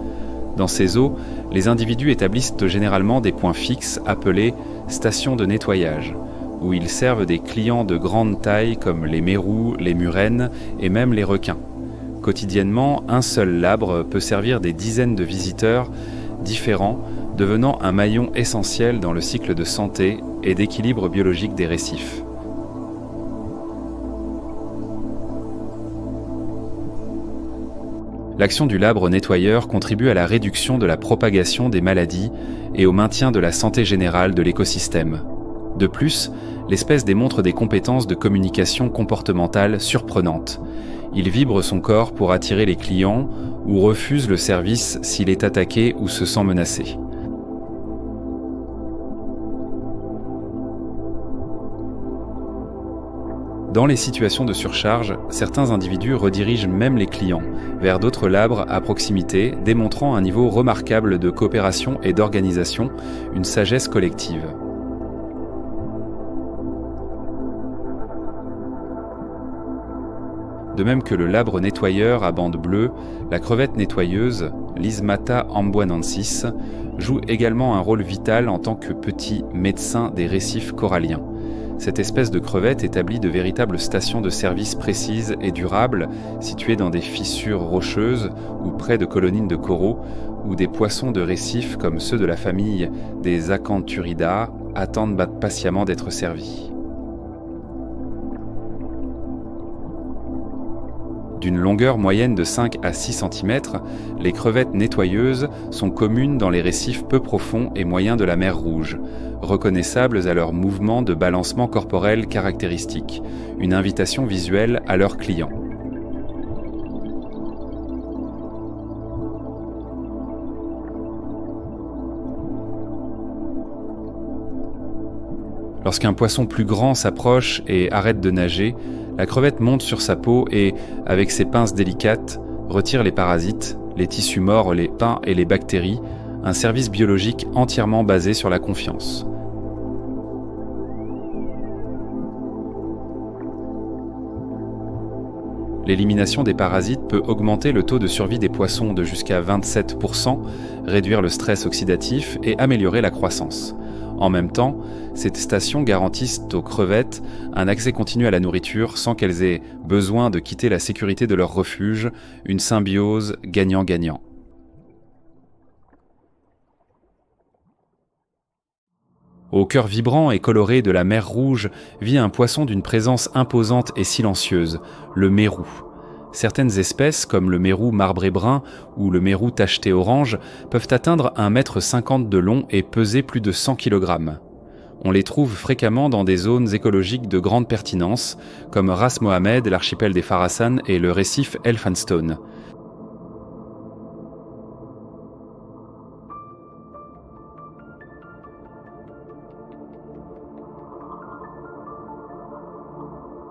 Dans ces eaux, les individus établissent généralement des points fixes appelés stations de nettoyage, où ils servent des clients de grande taille comme les mérous, les murènes et même les requins. Quotidiennement, un seul labre peut servir des dizaines de visiteurs différents, devenant un maillon essentiel dans le cycle de santé et d'équilibre biologique des récifs. L'action du labre nettoyeur contribue à la réduction de la propagation des maladies et au maintien de la santé générale de l'écosystème. De plus, l'espèce démontre des compétences de communication comportementale surprenantes. Il vibre son corps pour attirer les clients ou refuse le service s'il est attaqué ou se sent menacé. Dans les situations de surcharge, certains individus redirigent même les clients vers d'autres labres à proximité, démontrant un niveau remarquable de coopération et d'organisation, une sagesse collective. De même que le labre nettoyeur à bandes bleues, la crevette nettoyeuse, Lysmata amboinensis, joue également un rôle vital en tant que petit médecin des récifs coralliens. Cette espèce de crevette établit de véritables stations de service précises et durables, situées dans des fissures rocheuses ou près de colonies de coraux, où des poissons de récifs comme ceux de la famille des Acanthuridae attendent patiemment d'être servis. D'une longueur moyenne de 5 à 6 cm, les crevettes nettoyeuses sont communes dans les récifs peu profonds et moyens de la mer Rouge, reconnaissables à leurs mouvements de balancement corporel caractéristiques, une invitation visuelle à leurs clients. Lorsqu'un poisson plus grand s'approche et arrête de nager, la crevette monte sur sa peau et, avec ses pinces délicates, retire les parasites, les tissus morts, les pains et les bactéries, un service biologique entièrement basé sur la confiance. L'élimination des parasites peut augmenter le taux de survie des poissons de jusqu'à 27%, réduire le stress oxydatif et améliorer la croissance. En même temps, ces stations garantissent aux crevettes un accès continu à la nourriture sans qu'elles aient besoin de quitter la sécurité de leur refuge, une symbiose gagnant-gagnant. Au cœur vibrant et coloré de la mer Rouge vit un poisson d'une présence imposante et silencieuse, le mérou. Certaines espèces, comme le mérou marbré brun ou le mérou tacheté orange, peuvent atteindre 1,50 m de long et peser plus de 100 kg. On les trouve fréquemment dans des zones écologiques de grande pertinence, comme Ras Mohammed, l'archipel des Farasan et le récif Elphinstone.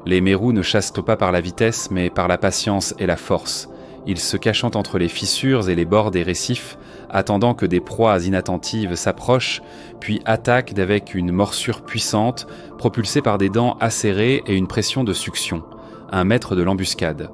Les mérous ne chassent pas par la vitesse, mais par la patience et la force. Ils se cachant entre les fissures et les bords des récifs, attendant que des proies inattentives s'approchent, puis attaquent avec une morsure puissante, propulsée par des dents acérées et une pression de succion, un maître de l'embuscade.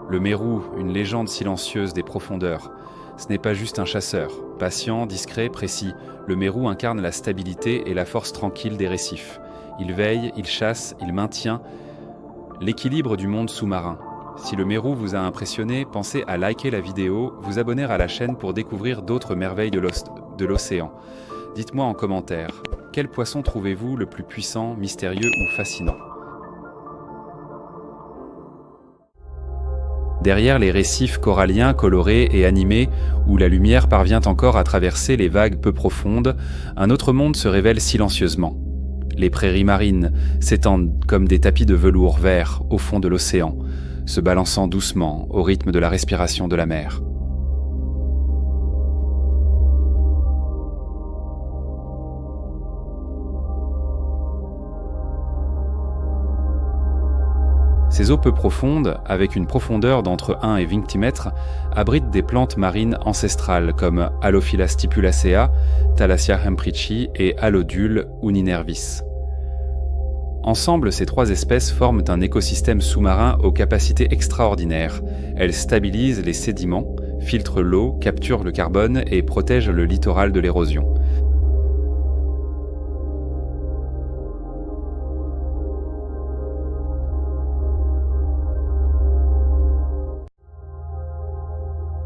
Le mérou, une légende silencieuse des profondeurs. Ce n'est pas juste un chasseur. Patient, discret, précis, le mérou incarne la stabilité et la force tranquille des récifs. Il veille, il chasse, il maintient l'équilibre du monde sous-marin. Si le mérou vous a impressionné, pensez à liker la vidéo, vous abonner à la chaîne pour découvrir d'autres merveilles de l'océan. Dites-moi en commentaire, quel poisson trouvez-vous le plus puissant, mystérieux ou fascinant ? Derrière les récifs coralliens colorés et animés, où la lumière parvient encore à traverser les vagues peu profondes, un autre monde se révèle silencieusement. Les prairies marines s'étendent comme des tapis de velours vert au fond de l'océan, se balançant doucement au rythme de la respiration de la mer. Ces eaux peu profondes, avec une profondeur d'entre 1 et 20 mètres, abritent des plantes marines ancestrales comme Halophila stipulacea, Thalassia hemprichi et Halodule uninervis. Ensemble, ces 3 espèces forment un écosystème sous-marin aux capacités extraordinaires. Elles stabilisent les sédiments, filtrent l'eau, capturent le carbone et protègent le littoral de l'érosion.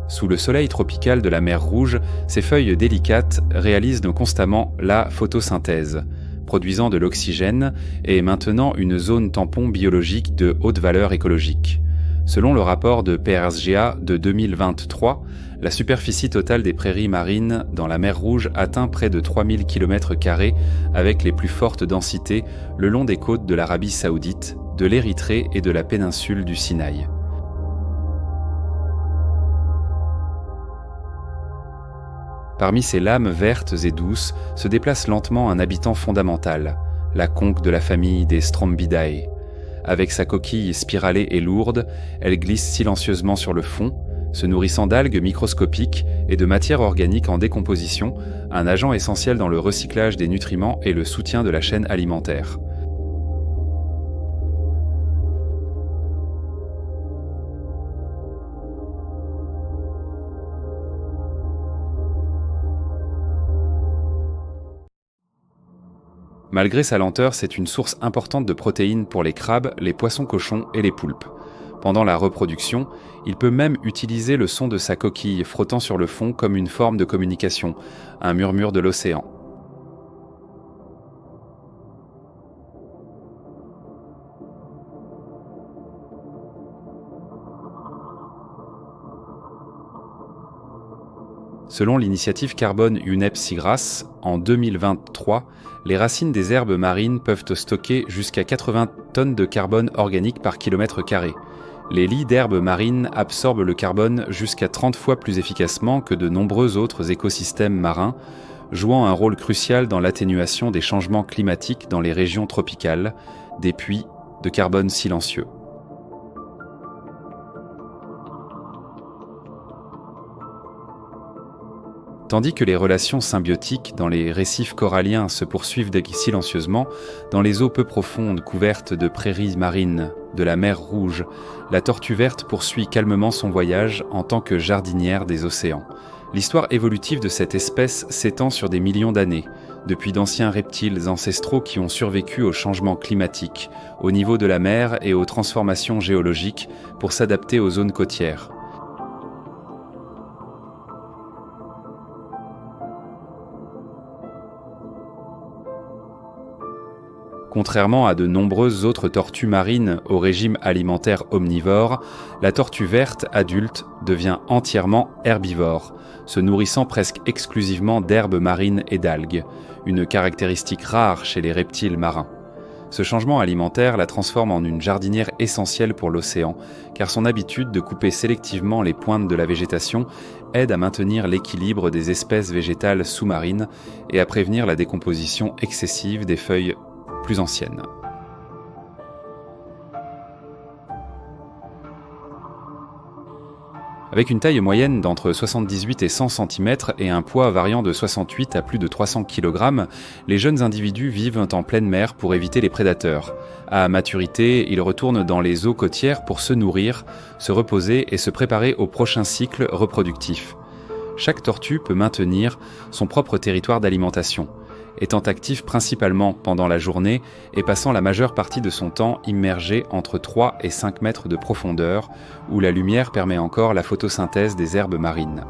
Sous le soleil tropical de la mer Rouge, ces feuilles délicates réalisent constamment la photosynthèse, produisant de l'oxygène et maintenant une zone tampon biologique de haute valeur écologique. Selon le rapport de PRSGA de 2023, la superficie totale des prairies marines dans la mer Rouge atteint près de 3000 km² avec les plus fortes densités le long des côtes de l'Arabie Saoudite, de l'Érythrée et de la péninsule du Sinaï. Parmi ces lames vertes et douces se déplace lentement un habitant fondamental, la conque de la famille des Strombidae. Avec sa coquille spiralée et lourde, elle glisse silencieusement sur le fond, se nourrissant d'algues microscopiques et de matières organiques en décomposition, un agent essentiel dans le recyclage des nutriments et le soutien de la chaîne alimentaire. Malgré sa lenteur, c'est une source importante de protéines pour les crabes, les poissons-cochons et les poulpes. Pendant la reproduction, il peut même utiliser le son de sa coquille frottant sur le fond comme une forme de communication, un murmure de l'océan. Selon l'initiative Carbone UNEP SIGRAS, en 2023, les racines des herbes marines peuvent stocker jusqu'à 80 tonnes de carbone organique par kilomètre carré. Les lits d'herbes marines absorbent le carbone jusqu'à 30 fois plus efficacement que de nombreux autres écosystèmes marins, jouant un rôle crucial dans l'atténuation des changements climatiques dans les régions tropicales, des puits de carbone silencieux. Tandis que les relations symbiotiques dans les récifs coralliens se poursuivent silencieusement, dans les eaux peu profondes couvertes de prairies marines de la mer Rouge, la tortue verte poursuit calmement son voyage en tant que jardinière des océans. L'histoire évolutive de cette espèce s'étend sur des millions d'années, depuis d'anciens reptiles ancestraux qui ont survécu aux changements climatiques, au niveau de la mer et aux transformations géologiques pour s'adapter aux zones côtières. Contrairement à de nombreuses autres tortues marines au régime alimentaire omnivore, la tortue verte adulte devient entièrement herbivore, se nourrissant presque exclusivement d'herbes marines et d'algues, une caractéristique rare chez les reptiles marins. Ce changement alimentaire la transforme en une jardinière essentielle pour l'océan, car son habitude de couper sélectivement les pointes de la végétation aide à maintenir l'équilibre des espèces végétales sous-marines et à prévenir la décomposition excessive des feuilles plus anciennes. Avec une taille moyenne d'entre 78 et 100 cm et un poids variant de 68 à plus de 300 kg, les jeunes individus vivent en pleine mer pour éviter les prédateurs. À maturité, ils retournent dans les eaux côtières pour se nourrir, se reposer et se préparer au prochain cycle reproductif. Chaque tortue peut maintenir son propre territoire d'alimentation, étant actif principalement pendant la journée et passant la majeure partie de son temps immergé entre 3 et 5 mètres de profondeur, où la lumière permet encore la photosynthèse des herbes marines.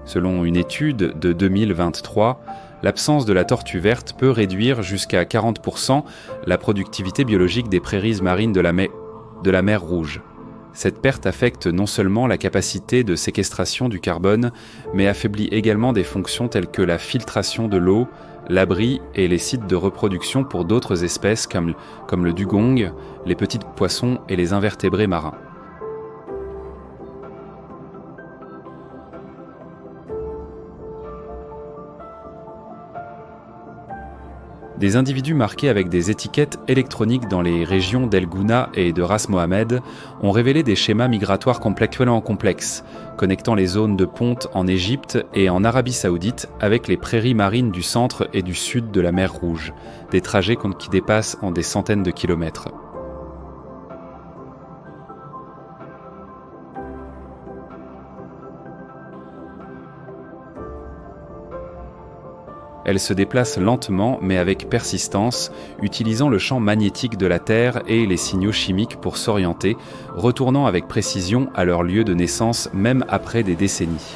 Selon une étude de 2023, l'absence de la tortue verte peut réduire jusqu'à 40% la productivité biologique des prairies marines de la mer Rouge. Cette perte affecte non seulement la capacité de séquestration du carbone, mais affaiblit également des fonctions telles que la filtration de l'eau, l'abri et les sites de reproduction pour d'autres espèces comme le dugong, les petits poissons et les invertébrés marins. Des individus marqués avec des étiquettes électroniques dans les régions d'El Gouna et de Ras Mohammed ont révélé des schémas migratoires complexes, connectant les zones de ponte en Égypte et en Arabie Saoudite avec les prairies marines du centre et du sud de la mer Rouge, des trajets qui dépassent en des centaines de kilomètres. Elle se déplace lentement mais avec persistance, utilisant le champ magnétique de la Terre et les signaux chimiques pour s'orienter, retournant avec précision à leur lieu de naissance même après des décennies.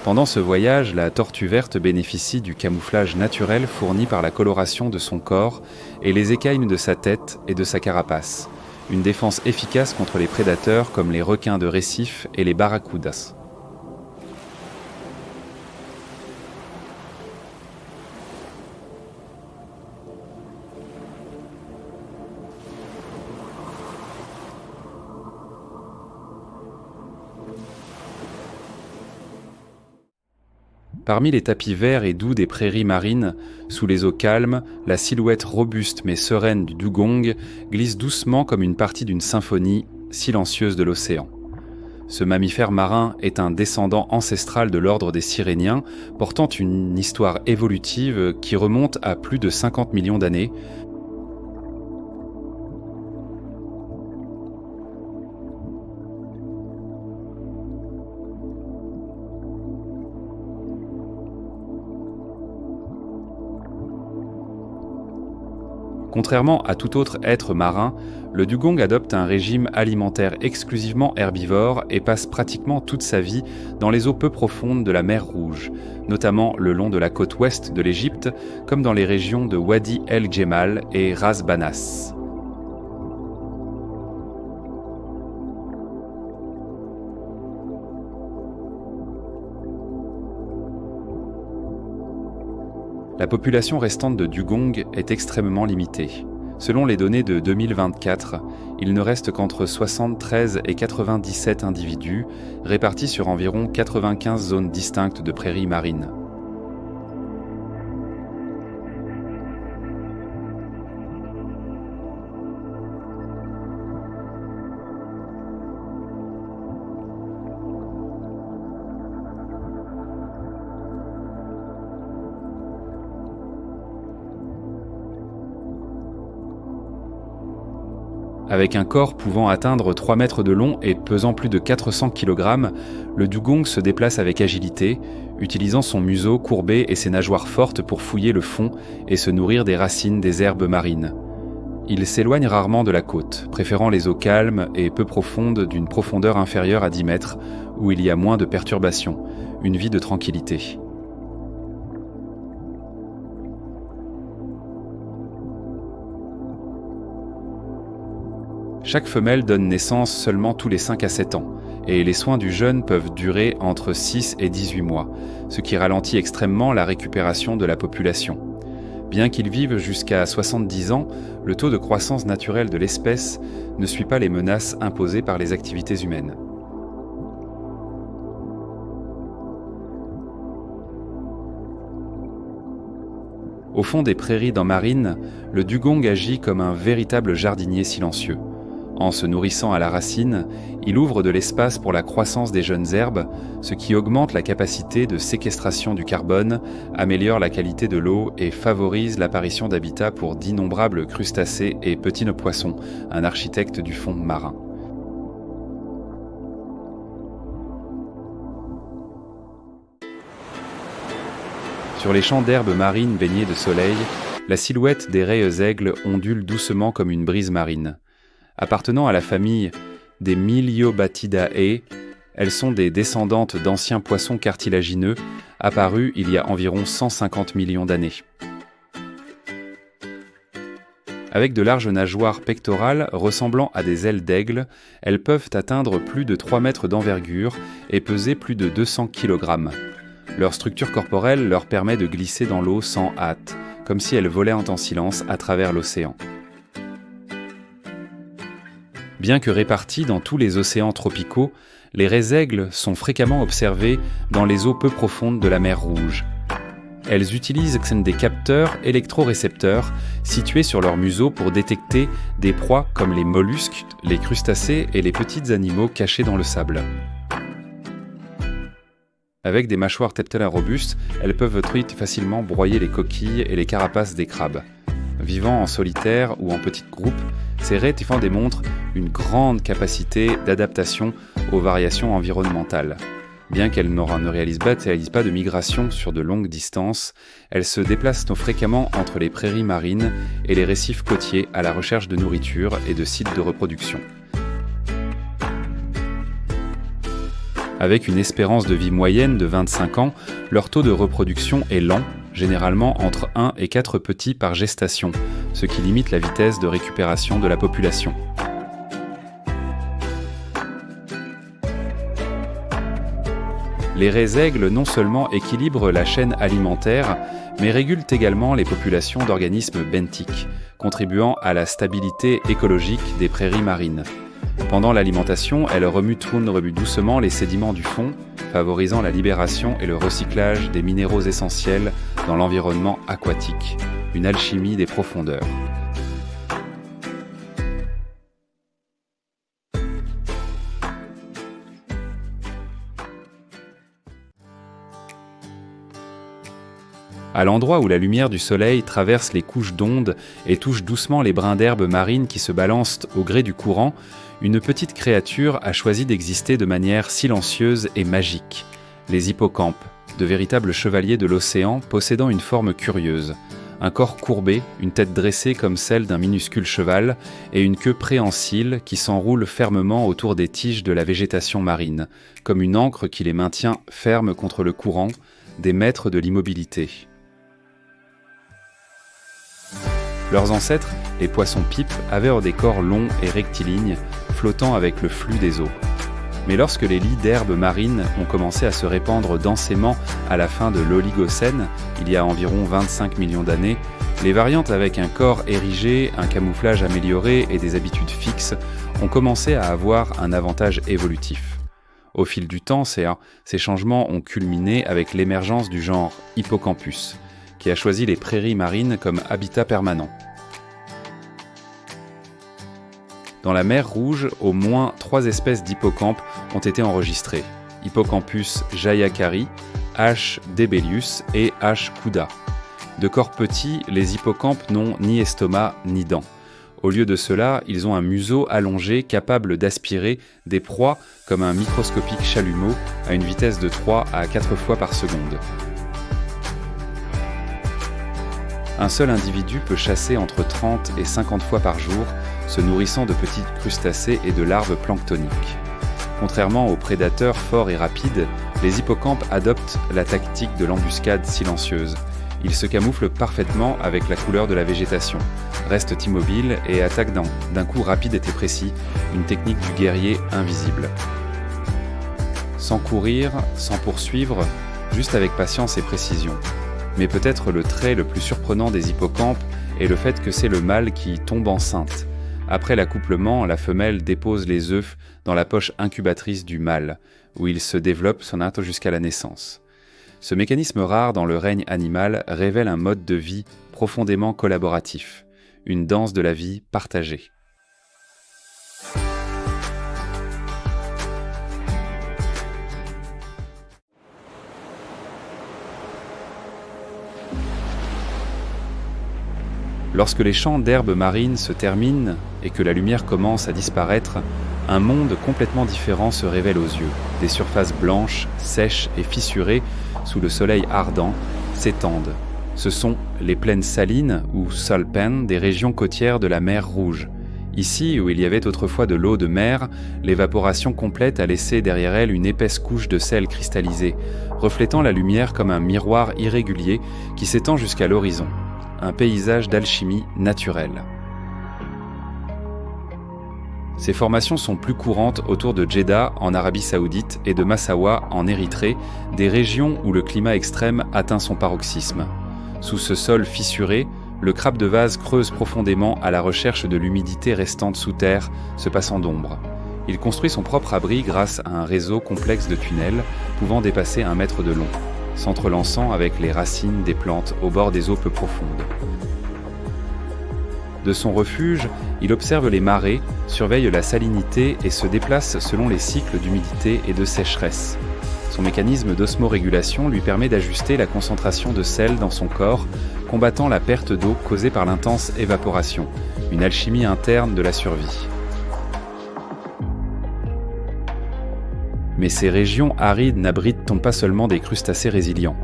Pendant ce voyage, la tortue verte bénéficie du camouflage naturel fourni par la coloration de son corps et les écailles de sa tête et de sa carapace, une défense efficace contre les prédateurs comme les requins de récif et les barracudas. Parmi les tapis verts et doux des prairies marines, sous les eaux calmes, la silhouette robuste mais sereine du dugong glisse doucement comme une partie d'une symphonie silencieuse de l'océan. Ce mammifère marin est un descendant ancestral de l'ordre des Siréniens, portant une histoire évolutive qui remonte à plus de 50 millions d'années. Contrairement à tout autre être marin, le dugong adopte un régime alimentaire exclusivement herbivore et passe pratiquement toute sa vie dans les eaux peu profondes de la mer Rouge, notamment le long de la côte ouest de l'Égypte, comme dans les régions de Wadi El Jemal et Ras Banas. La population restante de dugong est extrêmement limitée. Selon les données de 2024, il ne reste qu'entre 73 et 97 individus, répartis sur environ 95 zones distinctes de prairies marines. Avec un corps pouvant atteindre 3 mètres de long et pesant plus de 400 kg, le dugong se déplace avec agilité, utilisant son museau courbé et ses nageoires fortes pour fouiller le fond et se nourrir des racines des herbes marines. Il s'éloigne rarement de la côte, préférant les eaux calmes et peu profondes d'une profondeur inférieure à 10 mètres, où il y a moins de perturbations, une vie de tranquillité. Chaque femelle donne naissance seulement tous les 5 à 7 ans, et les soins du jeune peuvent durer entre 6 et 18 mois, ce qui ralentit extrêmement la récupération de la population. Bien qu'ils vivent jusqu'à 70 ans, le taux de croissance naturelle de l'espèce ne suit pas les menaces imposées par les activités humaines. Au fond des prairies d'Ammarine, le dugong agit comme un véritable jardinier silencieux. En se nourrissant à la racine, il ouvre de l'espace pour la croissance des jeunes herbes, ce qui augmente la capacité de séquestration du carbone, améliore la qualité de l'eau et favorise l'apparition d'habitats pour d'innombrables crustacés et petits poissons, un architecte du fond marin. Sur les champs d'herbes marines baignés de soleil, la silhouette des raies-aigles ondule doucement comme une brise marine. Appartenant à la famille des Myliobatidae, elles sont des descendantes d'anciens poissons cartilagineux apparus il y a environ 150 millions d'années. Avec de larges nageoires pectorales ressemblant à des ailes d'aigle, elles peuvent atteindre plus de 3 mètres d'envergure et peser plus de 200 kg. Leur structure corporelle leur permet de glisser dans l'eau sans hâte, comme si elles volaient en silence à travers l'océan. Bien que réparties dans tous les océans tropicaux, les raies-aigles sont fréquemment observées dans les eaux peu profondes de la mer Rouge. Elles utilisent des capteurs électrorécepteurs situés sur leur museau pour détecter des proies comme les mollusques, les crustacés et les petits animaux cachés dans le sable. Avec des mâchoires teptellales robustes, elles peuvent facilement broyer les coquilles et les carapaces des crabes. Vivant en solitaire ou en petits groupes, ces raies démontrent une grande capacité d'adaptation aux variations environnementales. Bien qu'elles ne réalisent pas de migration sur de longues distances, elles se déplacent fréquemment entre les prairies marines et les récifs côtiers à la recherche de nourriture et de sites de reproduction. Avec une espérance de vie moyenne de 25 ans, leur taux de reproduction est lent, généralement entre 1 et 4 petits par gestation, ce qui limite la vitesse de récupération de la population. Les raies-aigles non seulement équilibrent la chaîne alimentaire, mais régulent également les populations d'organismes benthiques, contribuant à la stabilité écologique des prairies marines. Pendant l'alimentation, elles remuent doucement les sédiments du fond, favorisant la libération et le recyclage des minéraux essentiels dans l'environnement aquatique, une alchimie des profondeurs. À l'endroit où la lumière du soleil traverse les couches d'ondes et touche doucement les brins d'herbe marine qui se balancent au gré du courant, une petite créature a choisi d'exister de manière silencieuse et magique. Les hippocampes, de véritables chevaliers de l'océan possédant une forme curieuse. Un corps courbé, une tête dressée comme celle d'un minuscule cheval et une queue préhensile qui s'enroule fermement autour des tiges de la végétation marine, comme une ancre qui les maintient fermes contre le courant, des maîtres de l'immobilité. Leurs ancêtres, les poissons-pipes, avaient des corps longs et rectilignes, flottant avec le flux des eaux. Mais lorsque les lits d'herbes marines ont commencé à se répandre densément à la fin de l'Oligocène, il y a environ 25 millions d'années, les variantes avec un corps érigé, un camouflage amélioré et des habitudes fixes ont commencé à avoir un avantage évolutif. Au fil du temps, ces changements ont culminé avec l'émergence du genre Hippocampus, qui a choisi les prairies marines comme habitat permanent. Dans la mer Rouge, au moins 3 espèces d'hippocampes ont été enregistrées. Hippocampus jayakari, H. debelius et H. couda. De corps petits, les hippocampes n'ont ni estomac ni dents. Au lieu de cela, ils ont un museau allongé capable d'aspirer des proies comme un microscopique chalumeau à une vitesse de 3 à 4 fois par seconde. Un seul individu peut chasser entre 30 et 50 fois par jour, se nourrissant de petits crustacés et de larves planctoniques. Contrairement aux prédateurs forts et rapides, les hippocampes adoptent la tactique de l'embuscade silencieuse. Ils se camouflent parfaitement avec la couleur de la végétation, restent immobiles et attaquent d'un coup rapide et précis, une technique du guerrier invisible. sans courir, sans poursuivre, juste avec patience et précision. Mais peut-être le trait le plus surprenant des hippocampes est le fait que c'est le mâle qui tombe enceinte. Après l'accouplement, la femelle dépose les œufs dans la poche incubatrice du mâle, où il se développe jusqu'à la naissance. Ce mécanisme rare dans le règne animal révèle un mode de vie profondément collaboratif, une danse de la vie partagée. Lorsque les champs d'herbes marines se terminent et que la lumière commence à disparaître, un monde complètement différent se révèle aux yeux. Des surfaces blanches, sèches et fissurées, sous le soleil ardent, s'étendent. Ce sont les plaines salines ou salpen des régions côtières de la mer Rouge. Ici, où il y avait autrefois de l'eau de mer, l'évaporation complète a laissé derrière elle une épaisse couche de sel cristallisé, reflétant la lumière comme un miroir irrégulier qui s'étend jusqu'à l'horizon. Un paysage d'alchimie naturelle. Ces formations sont plus courantes autour de Djeddah en Arabie Saoudite et de Massawa en Érythrée, des régions où le climat extrême atteint son paroxysme. Sous ce sol fissuré, le crabe de vase creuse profondément à la recherche de l'humidité restante sous terre, se passant d'ombre. Il construit son propre abri grâce à un réseau complexe de tunnels pouvant dépasser 1 mètre de long, s'entrelançant avec les racines des plantes au bord des eaux peu profondes. De son refuge, il observe les marées, surveille la salinité et se déplace selon les cycles d'humidité et de sécheresse. Son mécanisme d'osmorégulation lui permet d'ajuster la concentration de sel dans son corps, combattant la perte d'eau causée par l'intense évaporation, une alchimie interne de la survie. Mais ces régions arides n'abritent pas seulement des crustacés résilients.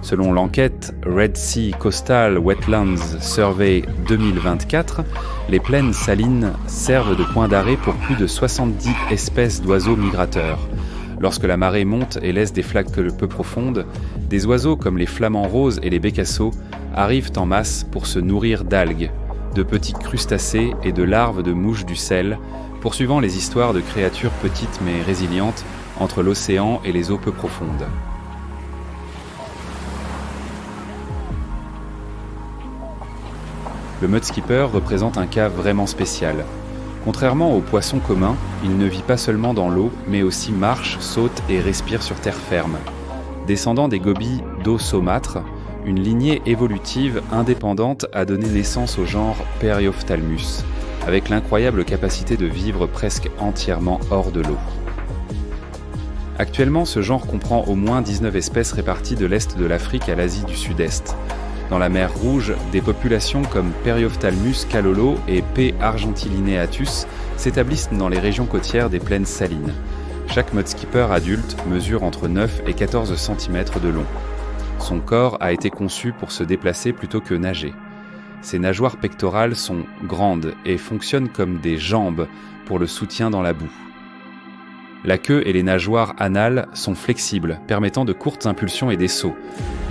Selon l'enquête Red Sea Coastal Wetlands Survey 2024, les plaines salines servent de point d'arrêt pour plus de 70 espèces d'oiseaux migrateurs. Lorsque la marée monte et laisse des flaques peu profondes, des oiseaux comme les flamants roses et les bécassos arrivent en masse pour se nourrir d'algues, de petits crustacés et de larves de mouches du sel, poursuivant les histoires de créatures petites mais résilientes entre l'océan et les eaux peu profondes. Le mudskipper représente un cas vraiment spécial. Contrairement aux poissons communs, il ne vit pas seulement dans l'eau, mais aussi marche, saute et respire sur terre ferme. Descendant des gobies d'eau saumâtre, une lignée évolutive indépendante a donné naissance au genre Periophthalmus, avec l'incroyable capacité de vivre presque entièrement hors de l'eau. Actuellement, ce genre comprend au moins 19 espèces réparties de l'Est de l'Afrique à l'Asie du Sud-Est. Dans la mer Rouge, des populations comme Periophthalmus calolo et P. argentilineatus s'établissent dans les régions côtières des plaines salines. Chaque mudskipper adulte mesure entre 9 et 14 cm de long. Son corps a été conçu pour se déplacer plutôt que nager. Ses nageoires pectorales sont grandes et fonctionnent comme des jambes pour le soutien dans la boue. La queue et les nageoires anales sont flexibles, permettant de courtes impulsions et des sauts.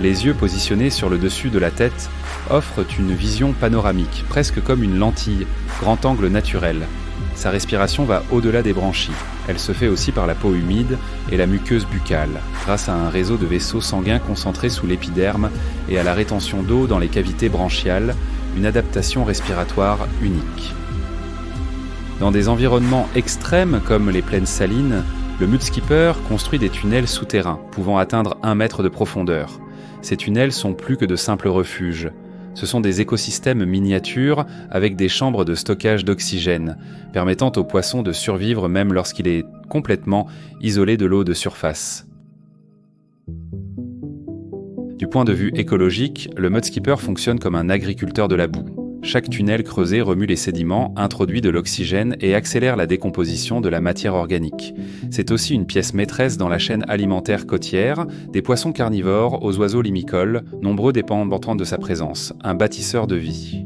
Les yeux positionnés sur le dessus de la tête offrent une vision panoramique, presque comme une lentille, grand angle naturel. Sa respiration va au-delà des branchies. Elle se fait aussi par la peau humide et la muqueuse buccale, grâce à un réseau de vaisseaux sanguins concentrés sous l'épiderme et à la rétention d'eau dans les cavités branchiales, une adaptation respiratoire unique. Dans des environnements extrêmes comme les plaines salines, le mudskipper construit des tunnels souterrains, pouvant atteindre 1 mètre de profondeur. Ces tunnels sont plus que de simples refuges. Ce sont des écosystèmes miniatures avec des chambres de stockage d'oxygène, permettant au poisson de survivre même lorsqu'il est complètement isolé de l'eau de surface. Du point de vue écologique, le mudskipper fonctionne comme un agriculteur de la boue. Chaque tunnel creusé remue les sédiments, introduit de l'oxygène et accélère la décomposition de la matière organique. C'est aussi une pièce maîtresse dans la chaîne alimentaire côtière, des poissons carnivores aux oiseaux limicoles, nombreux dépendant de sa présence, un bâtisseur de vie.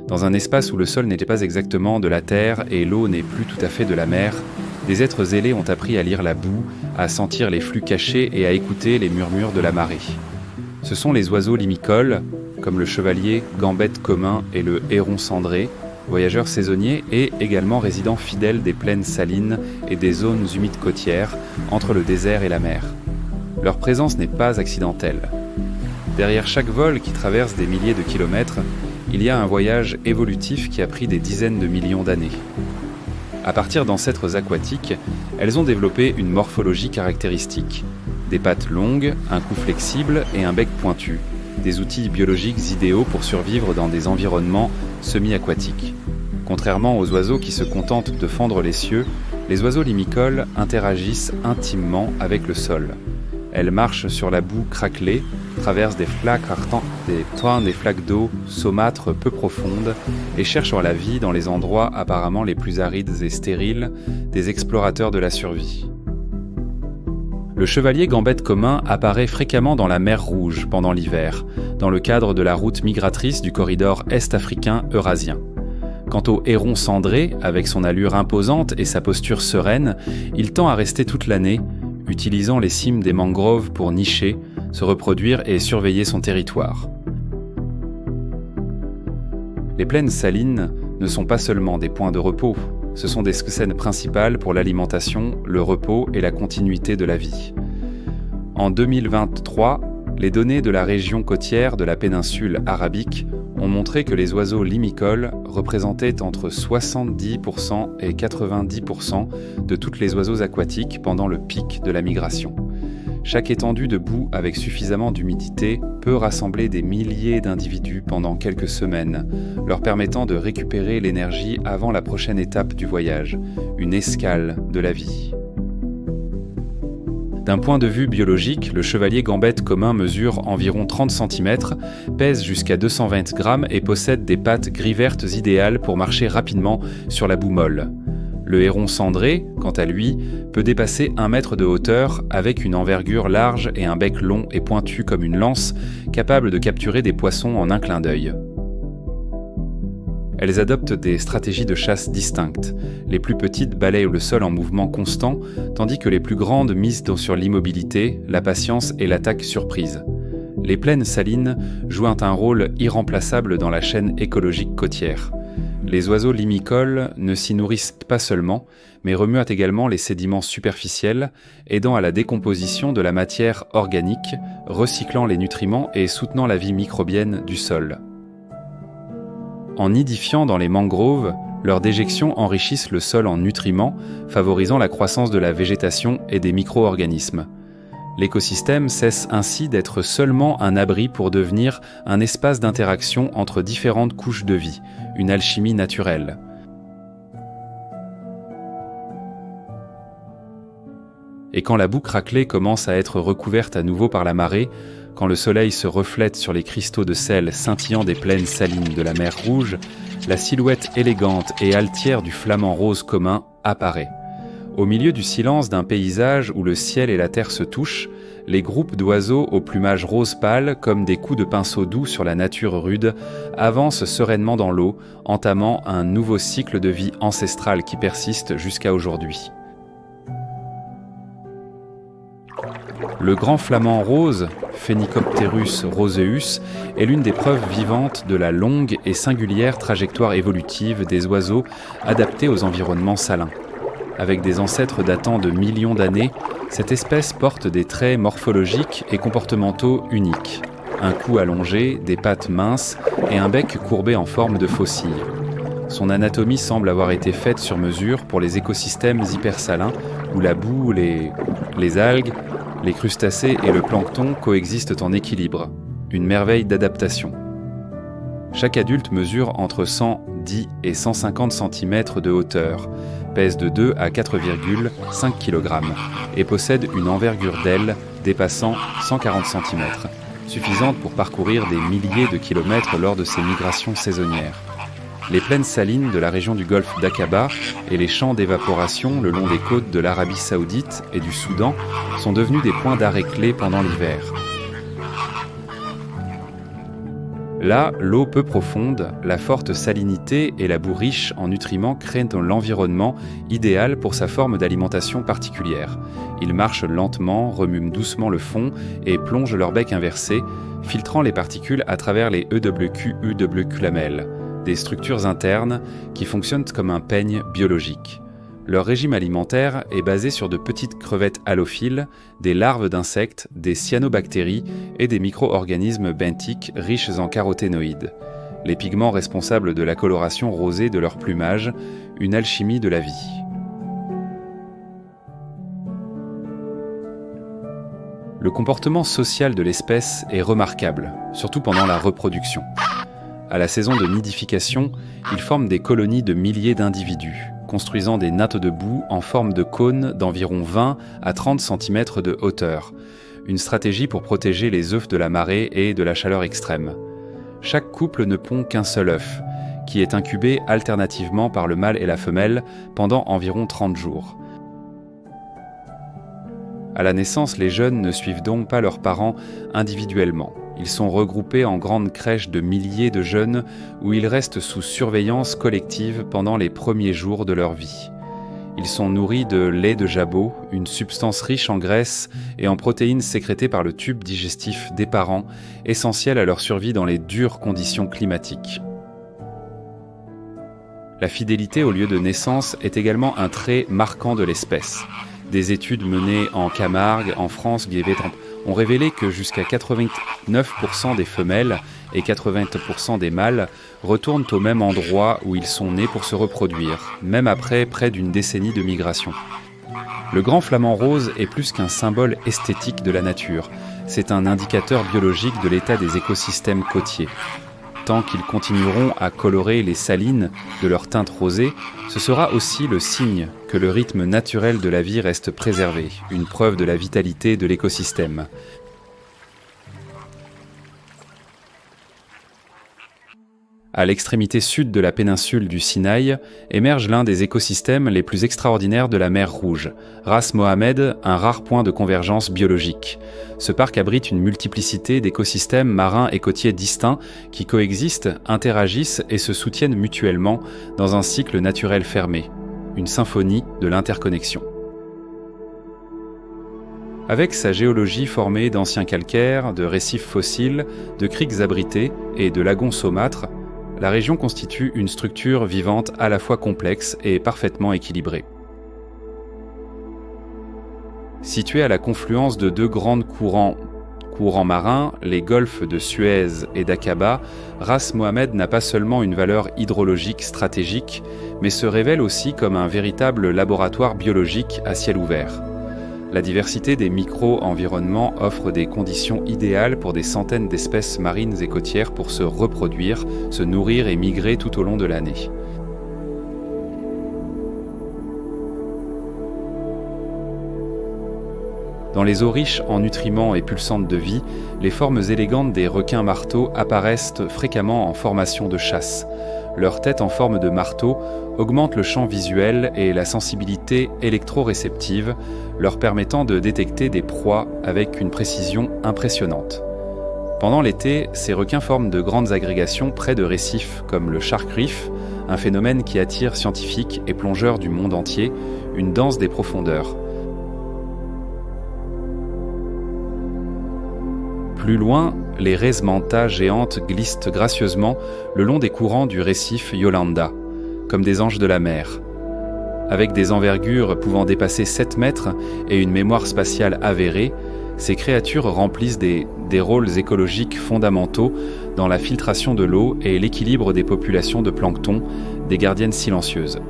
Dans un espace où le sol n'était pas exactement de la terre et l'eau n'est plus tout à fait de la mer, des êtres zélés ont appris à lire la boue, à sentir les flux cachés et à écouter les murmures de la marée. Ce sont les oiseaux limicoles, comme le chevalier gambette commun et le héron cendré, voyageurs saisonniers et également résidents fidèles des plaines salines et des zones humides côtières entre le désert et la mer. Leur présence n'est pas accidentelle. Derrière chaque vol qui traverse des milliers de kilomètres, il y a un voyage évolutif qui a pris des dizaines de millions d'années. À partir d'ancêtres aquatiques, elles ont développé une morphologie caractéristique. Des pattes longues, un cou flexible et un bec pointu. Des outils biologiques idéaux pour survivre dans des environnements semi-aquatiques. Contrairement aux oiseaux qui se contentent de fendre les cieux, les oiseaux limicoles interagissent intimement avec le sol. Elles marchent sur la boue craquelée, traversent des flaques d'eau saumâtres peu profondes et cherchent la vie dans les endroits apparemment les plus arides et stériles des explorateurs de la survie. Le chevalier gambette commun apparaît fréquemment dans la mer Rouge pendant l'hiver, dans le cadre de la route migratrice du corridor est-africain eurasien. Quant au héron cendré, avec son allure imposante et sa posture sereine, il tend à rester toute l'année, utilisant les cimes des mangroves pour nicher, se reproduire et surveiller son territoire. Les plaines salines ne sont pas seulement des points de repos, ce sont des scènes principales pour l'alimentation, le repos et la continuité de la vie. En 2023, les données de la région côtière de la péninsule arabique ont montré que les oiseaux limicoles représentaient entre 70% et 90% de tous les oiseaux aquatiques pendant le pic de la migration. Chaque étendue de boue avec suffisamment d'humidité peut rassembler des milliers d'individus pendant quelques semaines, leur permettant de récupérer l'énergie avant la prochaine étape du voyage, une escale de la vie. D'un point de vue biologique, le chevalier gambette commun mesure environ 30 cm, pèse jusqu'à 220 grammes et possède des pattes gris-vertes idéales pour marcher rapidement sur la boue molle. Le héron cendré, quant à lui, peut dépasser 1 mètre de hauteur avec une envergure large et un bec long et pointu comme une lance, capable de capturer des poissons en un clin d'œil. Elles adoptent des stratégies de chasse distinctes. Les plus petites balayent le sol en mouvement constant, tandis que les plus grandes misent sur l'immobilité, la patience et l'attaque surprise. Les plaines salines jouent un rôle irremplaçable dans la chaîne écologique côtière. Les oiseaux limicoles ne s'y nourrissent pas seulement, mais remuent également les sédiments superficiels, aidant à la décomposition de la matière organique, recyclant les nutriments et soutenant la vie microbienne du sol. En nidifiant dans les mangroves, leurs déjections enrichissent le sol en nutriments, favorisant la croissance de la végétation et des micro-organismes. L'écosystème cesse ainsi d'être seulement un abri pour devenir un espace d'interaction entre différentes couches de vie, une alchimie naturelle. Et quand la boue craquelée commence à être recouverte à nouveau par la marée, quand le soleil se reflète sur les cristaux de sel scintillants des plaines salines de la mer Rouge, la silhouette élégante et altière du flamant rose commun apparaît. Au milieu du silence d'un paysage où le ciel et la terre se touchent, les groupes d'oiseaux au plumage rose pâle, comme des coups de pinceau doux sur la nature rude, avancent sereinement dans l'eau, entamant un nouveau cycle de vie ancestrale qui persiste jusqu'à aujourd'hui. Le grand flamant rose, Phenicopterus roseus, est l'une des preuves vivantes de la longue et singulière trajectoire évolutive des oiseaux adaptés aux environnements salins. Avec des ancêtres datant de millions d'années, cette espèce porte des traits morphologiques et comportementaux uniques. Un cou allongé, des pattes minces et un bec courbé en forme de faucille. Son anatomie semble avoir été faite sur mesure pour les écosystèmes hypersalins où la boue, les algues, les crustacés et le plancton coexistent en équilibre. Une merveille d'adaptation. Chaque adulte mesure entre 110 et 150 cm de hauteur, pèse de 2 à 4,5 kg et possède une envergure d'aile dépassant 140 cm, suffisante pour parcourir des milliers de kilomètres lors de ses migrations saisonnières. Les plaines salines de la région du golfe d'Aqaba et les champs d'évaporation le long des côtes de l'Arabie Saoudite et du Soudan sont devenus des points d'arrêt clés pendant l'hiver. Là, l'eau peu profonde, la forte salinité et la boue riche en nutriments créent l'environnement idéal pour sa forme d'alimentation particulière. Ils marchent lentement, remuent doucement le fond et plongent leur bec inversé, filtrant les particules à travers les EWQ lamelles. des structures internes qui fonctionnent comme un peigne biologique. Leur régime alimentaire est basé sur de petites crevettes halophiles, des larves d'insectes, des cyanobactéries et des micro-organismes benthiques riches en caroténoïdes, les pigments responsables de la coloration rosée de leur plumage, une alchimie de la vie. Le comportement social de l'espèce est remarquable, surtout pendant la reproduction. À la saison de nidification, ils forment des colonies de milliers d'individus, construisant des nattes de boue en forme de cône d'environ 20 à 30 cm de hauteur, une stratégie pour protéger les œufs de la marée et de la chaleur extrême. Chaque couple ne pond qu'un seul œuf, qui est incubé alternativement par le mâle et la femelle pendant environ 30 jours. À la naissance, les jeunes ne suivent donc pas leurs parents individuellement. Ils sont regroupés en grandes crèches de milliers de jeunes où ils restent sous surveillance collective pendant les premiers jours de leur vie. Ils sont nourris de lait de jabot, une substance riche en graisse et en protéines sécrétées par le tube digestif des parents, essentiel à leur survie dans les dures conditions climatiques. La fidélité au lieu de naissance est également un trait marquant de l'espèce. Des études menées en Camargue, en France, ont révélé que jusqu'à 89% des femelles et 80% des mâles retournent au même endroit où ils sont nés pour se reproduire, même après près d'une décennie de migration. Le grand flamant rose est plus qu'un symbole esthétique de la nature, c'est un indicateur biologique de l'état des écosystèmes côtiers. Tant qu'ils continueront à colorer les salines de leur teinte rosée, ce sera aussi le signe que le rythme naturel de la vie reste préservé, une preuve de la vitalité de l'écosystème. À l'extrémité sud de la péninsule du Sinaï, émerge l'un des écosystèmes les plus extraordinaires de la mer Rouge, Ras Mohammed, un rare point de convergence biologique. Ce parc abrite une multiplicité d'écosystèmes marins et côtiers distincts qui coexistent, interagissent et se soutiennent mutuellement dans un cycle naturel fermé, une symphonie de l'interconnexion. Avec sa géologie formée d'anciens calcaires, de récifs fossiles, de criques abritées et de lagons saumâtres, la région constitue une structure vivante à la fois complexe et parfaitement équilibrée. Située à la confluence de deux grands courants marins, les golfes de Suez et d'Aqaba, Ras Mohammed n'a pas seulement une valeur hydrologique stratégique, mais se révèle aussi comme un véritable laboratoire biologique à ciel ouvert. La diversité des micro-environnements offre des conditions idéales pour des centaines d'espèces marines et côtières pour se reproduire, se nourrir et migrer tout au long de l'année. Dans les eaux riches en nutriments et pulsantes de vie, les formes élégantes des requins marteaux apparaissent fréquemment en formation de chasse. Leur tête en forme de marteau augmente le champ visuel et la sensibilité électroréceptive, leur permettant de détecter des proies avec une précision impressionnante. Pendant l'été, ces requins forment de grandes agrégations près de récifs comme le Shark Reef, un phénomène qui attire scientifiques et plongeurs du monde entier, une danse des profondeurs. Plus loin, les raies manta géantes glissent gracieusement le long des courants du récif Yolanda, comme des anges de la mer. Avec des envergures pouvant dépasser 7 mètres et une mémoire spatiale avérée, ces créatures remplissent des rôles écologiques fondamentaux dans la filtration de l'eau et l'équilibre des populations de plancton, des gardiennes silencieuses.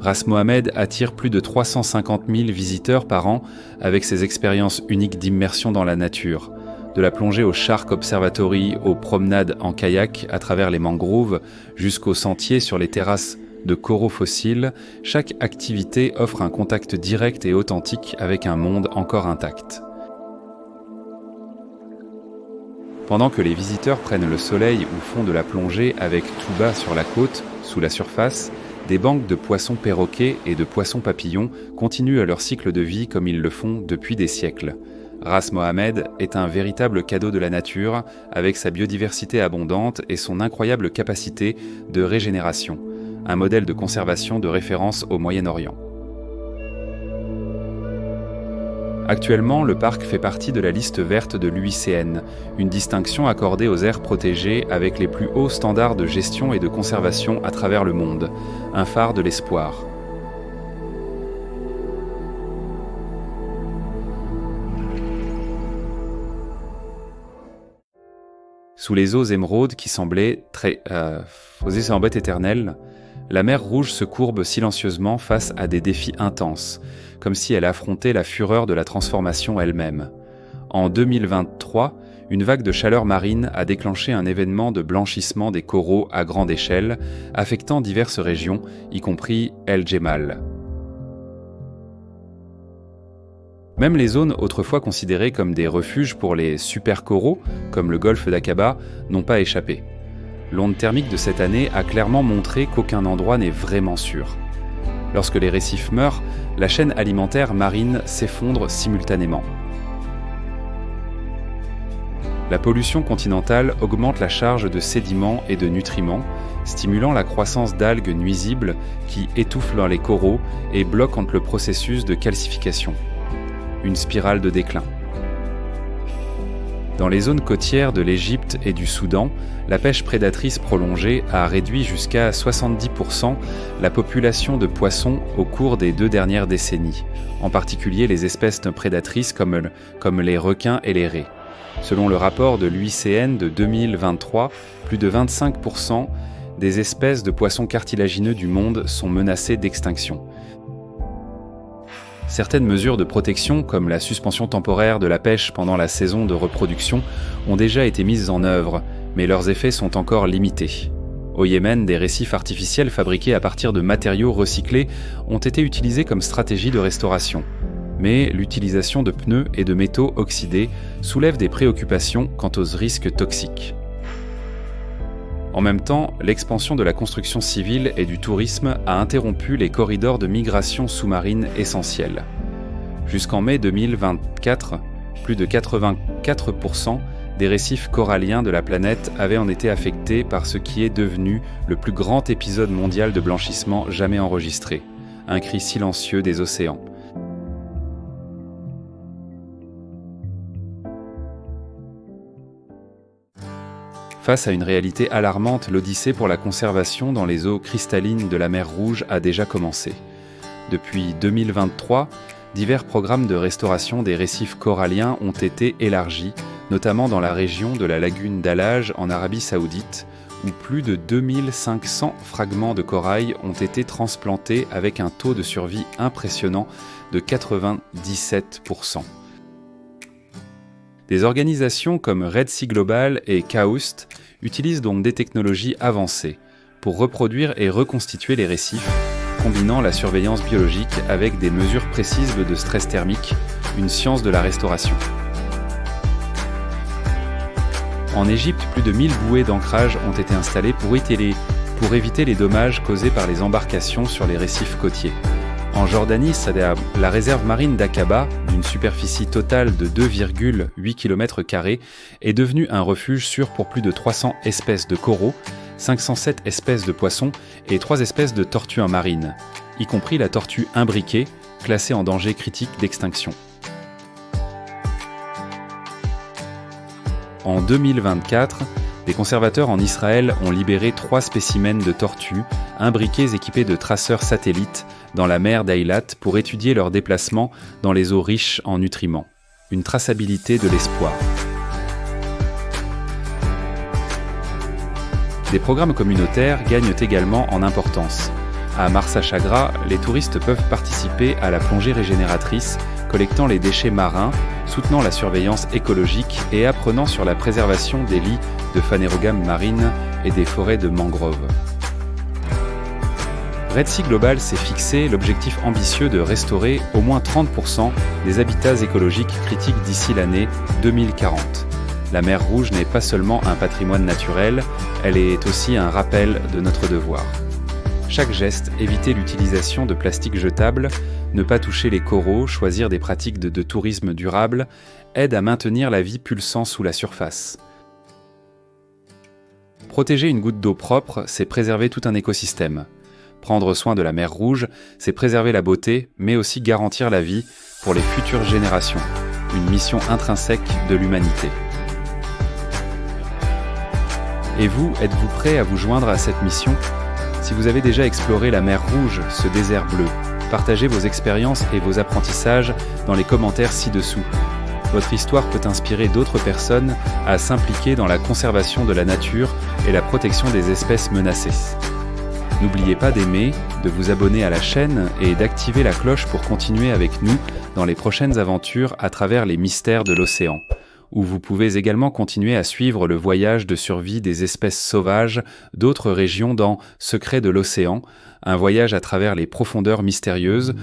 Ras Mohammed attire plus de 350 000 visiteurs par an avec ses expériences uniques d'immersion dans la nature. De la plongée au Shark Observatory, aux promenades en kayak à travers les mangroves, jusqu'aux sentiers sur les terrasses de coraux fossiles, chaque activité offre un contact direct et authentique avec un monde encore intact. Pendant que les visiteurs prennent le soleil ou font de la plongée avec tout bas sur la côte, sous la surface, des banques de poissons perroquets et de poissons papillons continuent leur cycle de vie comme ils le font depuis des siècles. Ras Mohammed est un véritable cadeau de la nature, avec sa biodiversité abondante et son incroyable capacité de régénération, un modèle de conservation de référence au Moyen-Orient. Actuellement, le parc fait partie de la liste verte de l'UICN, une distinction accordée aux aires protégées avec les plus hauts standards de gestion et de conservation à travers le monde, un phare de l'espoir. Sous les eaux émeraudes qui semblaient éternelles, la mer Rouge se courbe silencieusement face à des défis intenses, comme si elle affrontait la fureur de la transformation elle-même. En 2023, une vague de chaleur marine a déclenché un événement de blanchissement des coraux à grande échelle, affectant diverses régions, y compris El Jemal. Même les zones autrefois considérées comme des refuges pour les super-coraux, comme le golfe d'Aqaba, n'ont pas échappé. L'onde thermique de cette année a clairement montré qu'aucun endroit n'est vraiment sûr. Lorsque les récifs meurent, la chaîne alimentaire marine s'effondre simultanément. La pollution continentale augmente la charge de sédiments et de nutriments, stimulant la croissance d'algues nuisibles qui étouffent les coraux et bloquent le processus de calcification. Une spirale de déclin. Dans les zones côtières de l'Égypte et du Soudan, la pêche prédatrice prolongée a réduit jusqu'à 70% la population de poissons au cours des 2 dernières décennies, en particulier les espèces prédatrices comme les requins et les raies. Selon le rapport de l'UICN de 2023, plus de 25% des espèces de poissons cartilagineux du monde sont menacées d'extinction. Certaines mesures de protection, comme la suspension temporaire de la pêche pendant la saison de reproduction, ont déjà été mises en œuvre, mais leurs effets sont encore limités. Au Yémen, des récifs artificiels fabriqués à partir de matériaux recyclés ont été utilisés comme stratégie de restauration. Mais l'utilisation de pneus et de métaux oxydés soulève des préoccupations quant aux risques toxiques. En même temps, l'expansion de la construction civile et du tourisme a interrompu les corridors de migration sous-marine essentiels. Jusqu'en mai 2024, plus de 84% des récifs coralliens de la planète avaient en été affectés par ce qui est devenu le plus grand épisode mondial de blanchissement jamais enregistré, un cri silencieux des océans. Face à une réalité alarmante, l'odyssée pour la conservation dans les eaux cristallines de la mer Rouge a déjà commencé. Depuis 2023, divers programmes de restauration des récifs coralliens ont été élargis, notamment dans la région de la lagune d'Alage en Arabie Saoudite, où plus de 2500 fragments de corail ont été transplantés avec un taux de survie impressionnant de 97%. Des organisations comme Red Sea Global et KAUST utilisent donc des technologies avancées pour reproduire et reconstituer les récifs, combinant la surveillance biologique avec des mesures précises de stress thermique, une science de la restauration. En Égypte, plus de 1000 bouées d'ancrage ont été installées pour éviter les dommages causés par les embarcations sur les récifs côtiers. En Jordanie, la réserve marine d'Aqaba, d'une superficie totale de 2,8 km², est devenue un refuge sûr pour plus de 300 espèces de coraux, 507 espèces de poissons et 3 espèces de tortues marines, y compris la tortue imbriquée, classée en danger critique d'extinction. En 2024, des conservateurs en Israël ont libéré 3 spécimens de tortues, imbriquées équipées de traceurs satellites, dans la mer d'Eilat pour étudier leur déplacement dans les eaux riches en nutriments. Une traçabilité de l'espoir. Des programmes communautaires gagnent également en importance. À Marsa Chagra, les touristes peuvent participer à la plongée régénératrice, collectant les déchets marins, soutenant la surveillance écologique et apprenant sur la préservation des lits de phanérogames marines et des forêts de mangroves. Red Sea Global s'est fixé l'objectif ambitieux de restaurer au moins 30% des habitats écologiques critiques d'ici l'année 2040. La mer Rouge n'est pas seulement un patrimoine naturel, elle est aussi un rappel de notre devoir. Chaque geste, éviter l'utilisation de plastique jetable, ne pas toucher les coraux, choisir des pratiques de tourisme durable, aide à maintenir la vie pulsant sous la surface. Protéger une goutte d'eau propre, c'est préserver tout un écosystème. Prendre soin de la mer Rouge, c'est préserver la beauté, mais aussi garantir la vie pour les futures générations, une mission intrinsèque de l'humanité. Et vous, êtes-vous prêt à vous joindre à cette mission ? Si vous avez déjà exploré la mer Rouge, ce désert bleu, partagez vos expériences et vos apprentissages dans les commentaires ci-dessous. Votre histoire peut inspirer d'autres personnes à s'impliquer dans la conservation de la nature et la protection des espèces menacées. N'oubliez pas d'aimer, de vous abonner à la chaîne et d'activer la cloche pour continuer avec nous dans les prochaines aventures à travers les mystères de l'océan, où vous pouvez également continuer à suivre le voyage de survie des espèces sauvages d'autres régions dans Secrets de l'océan, un voyage à travers les profondeurs mystérieuses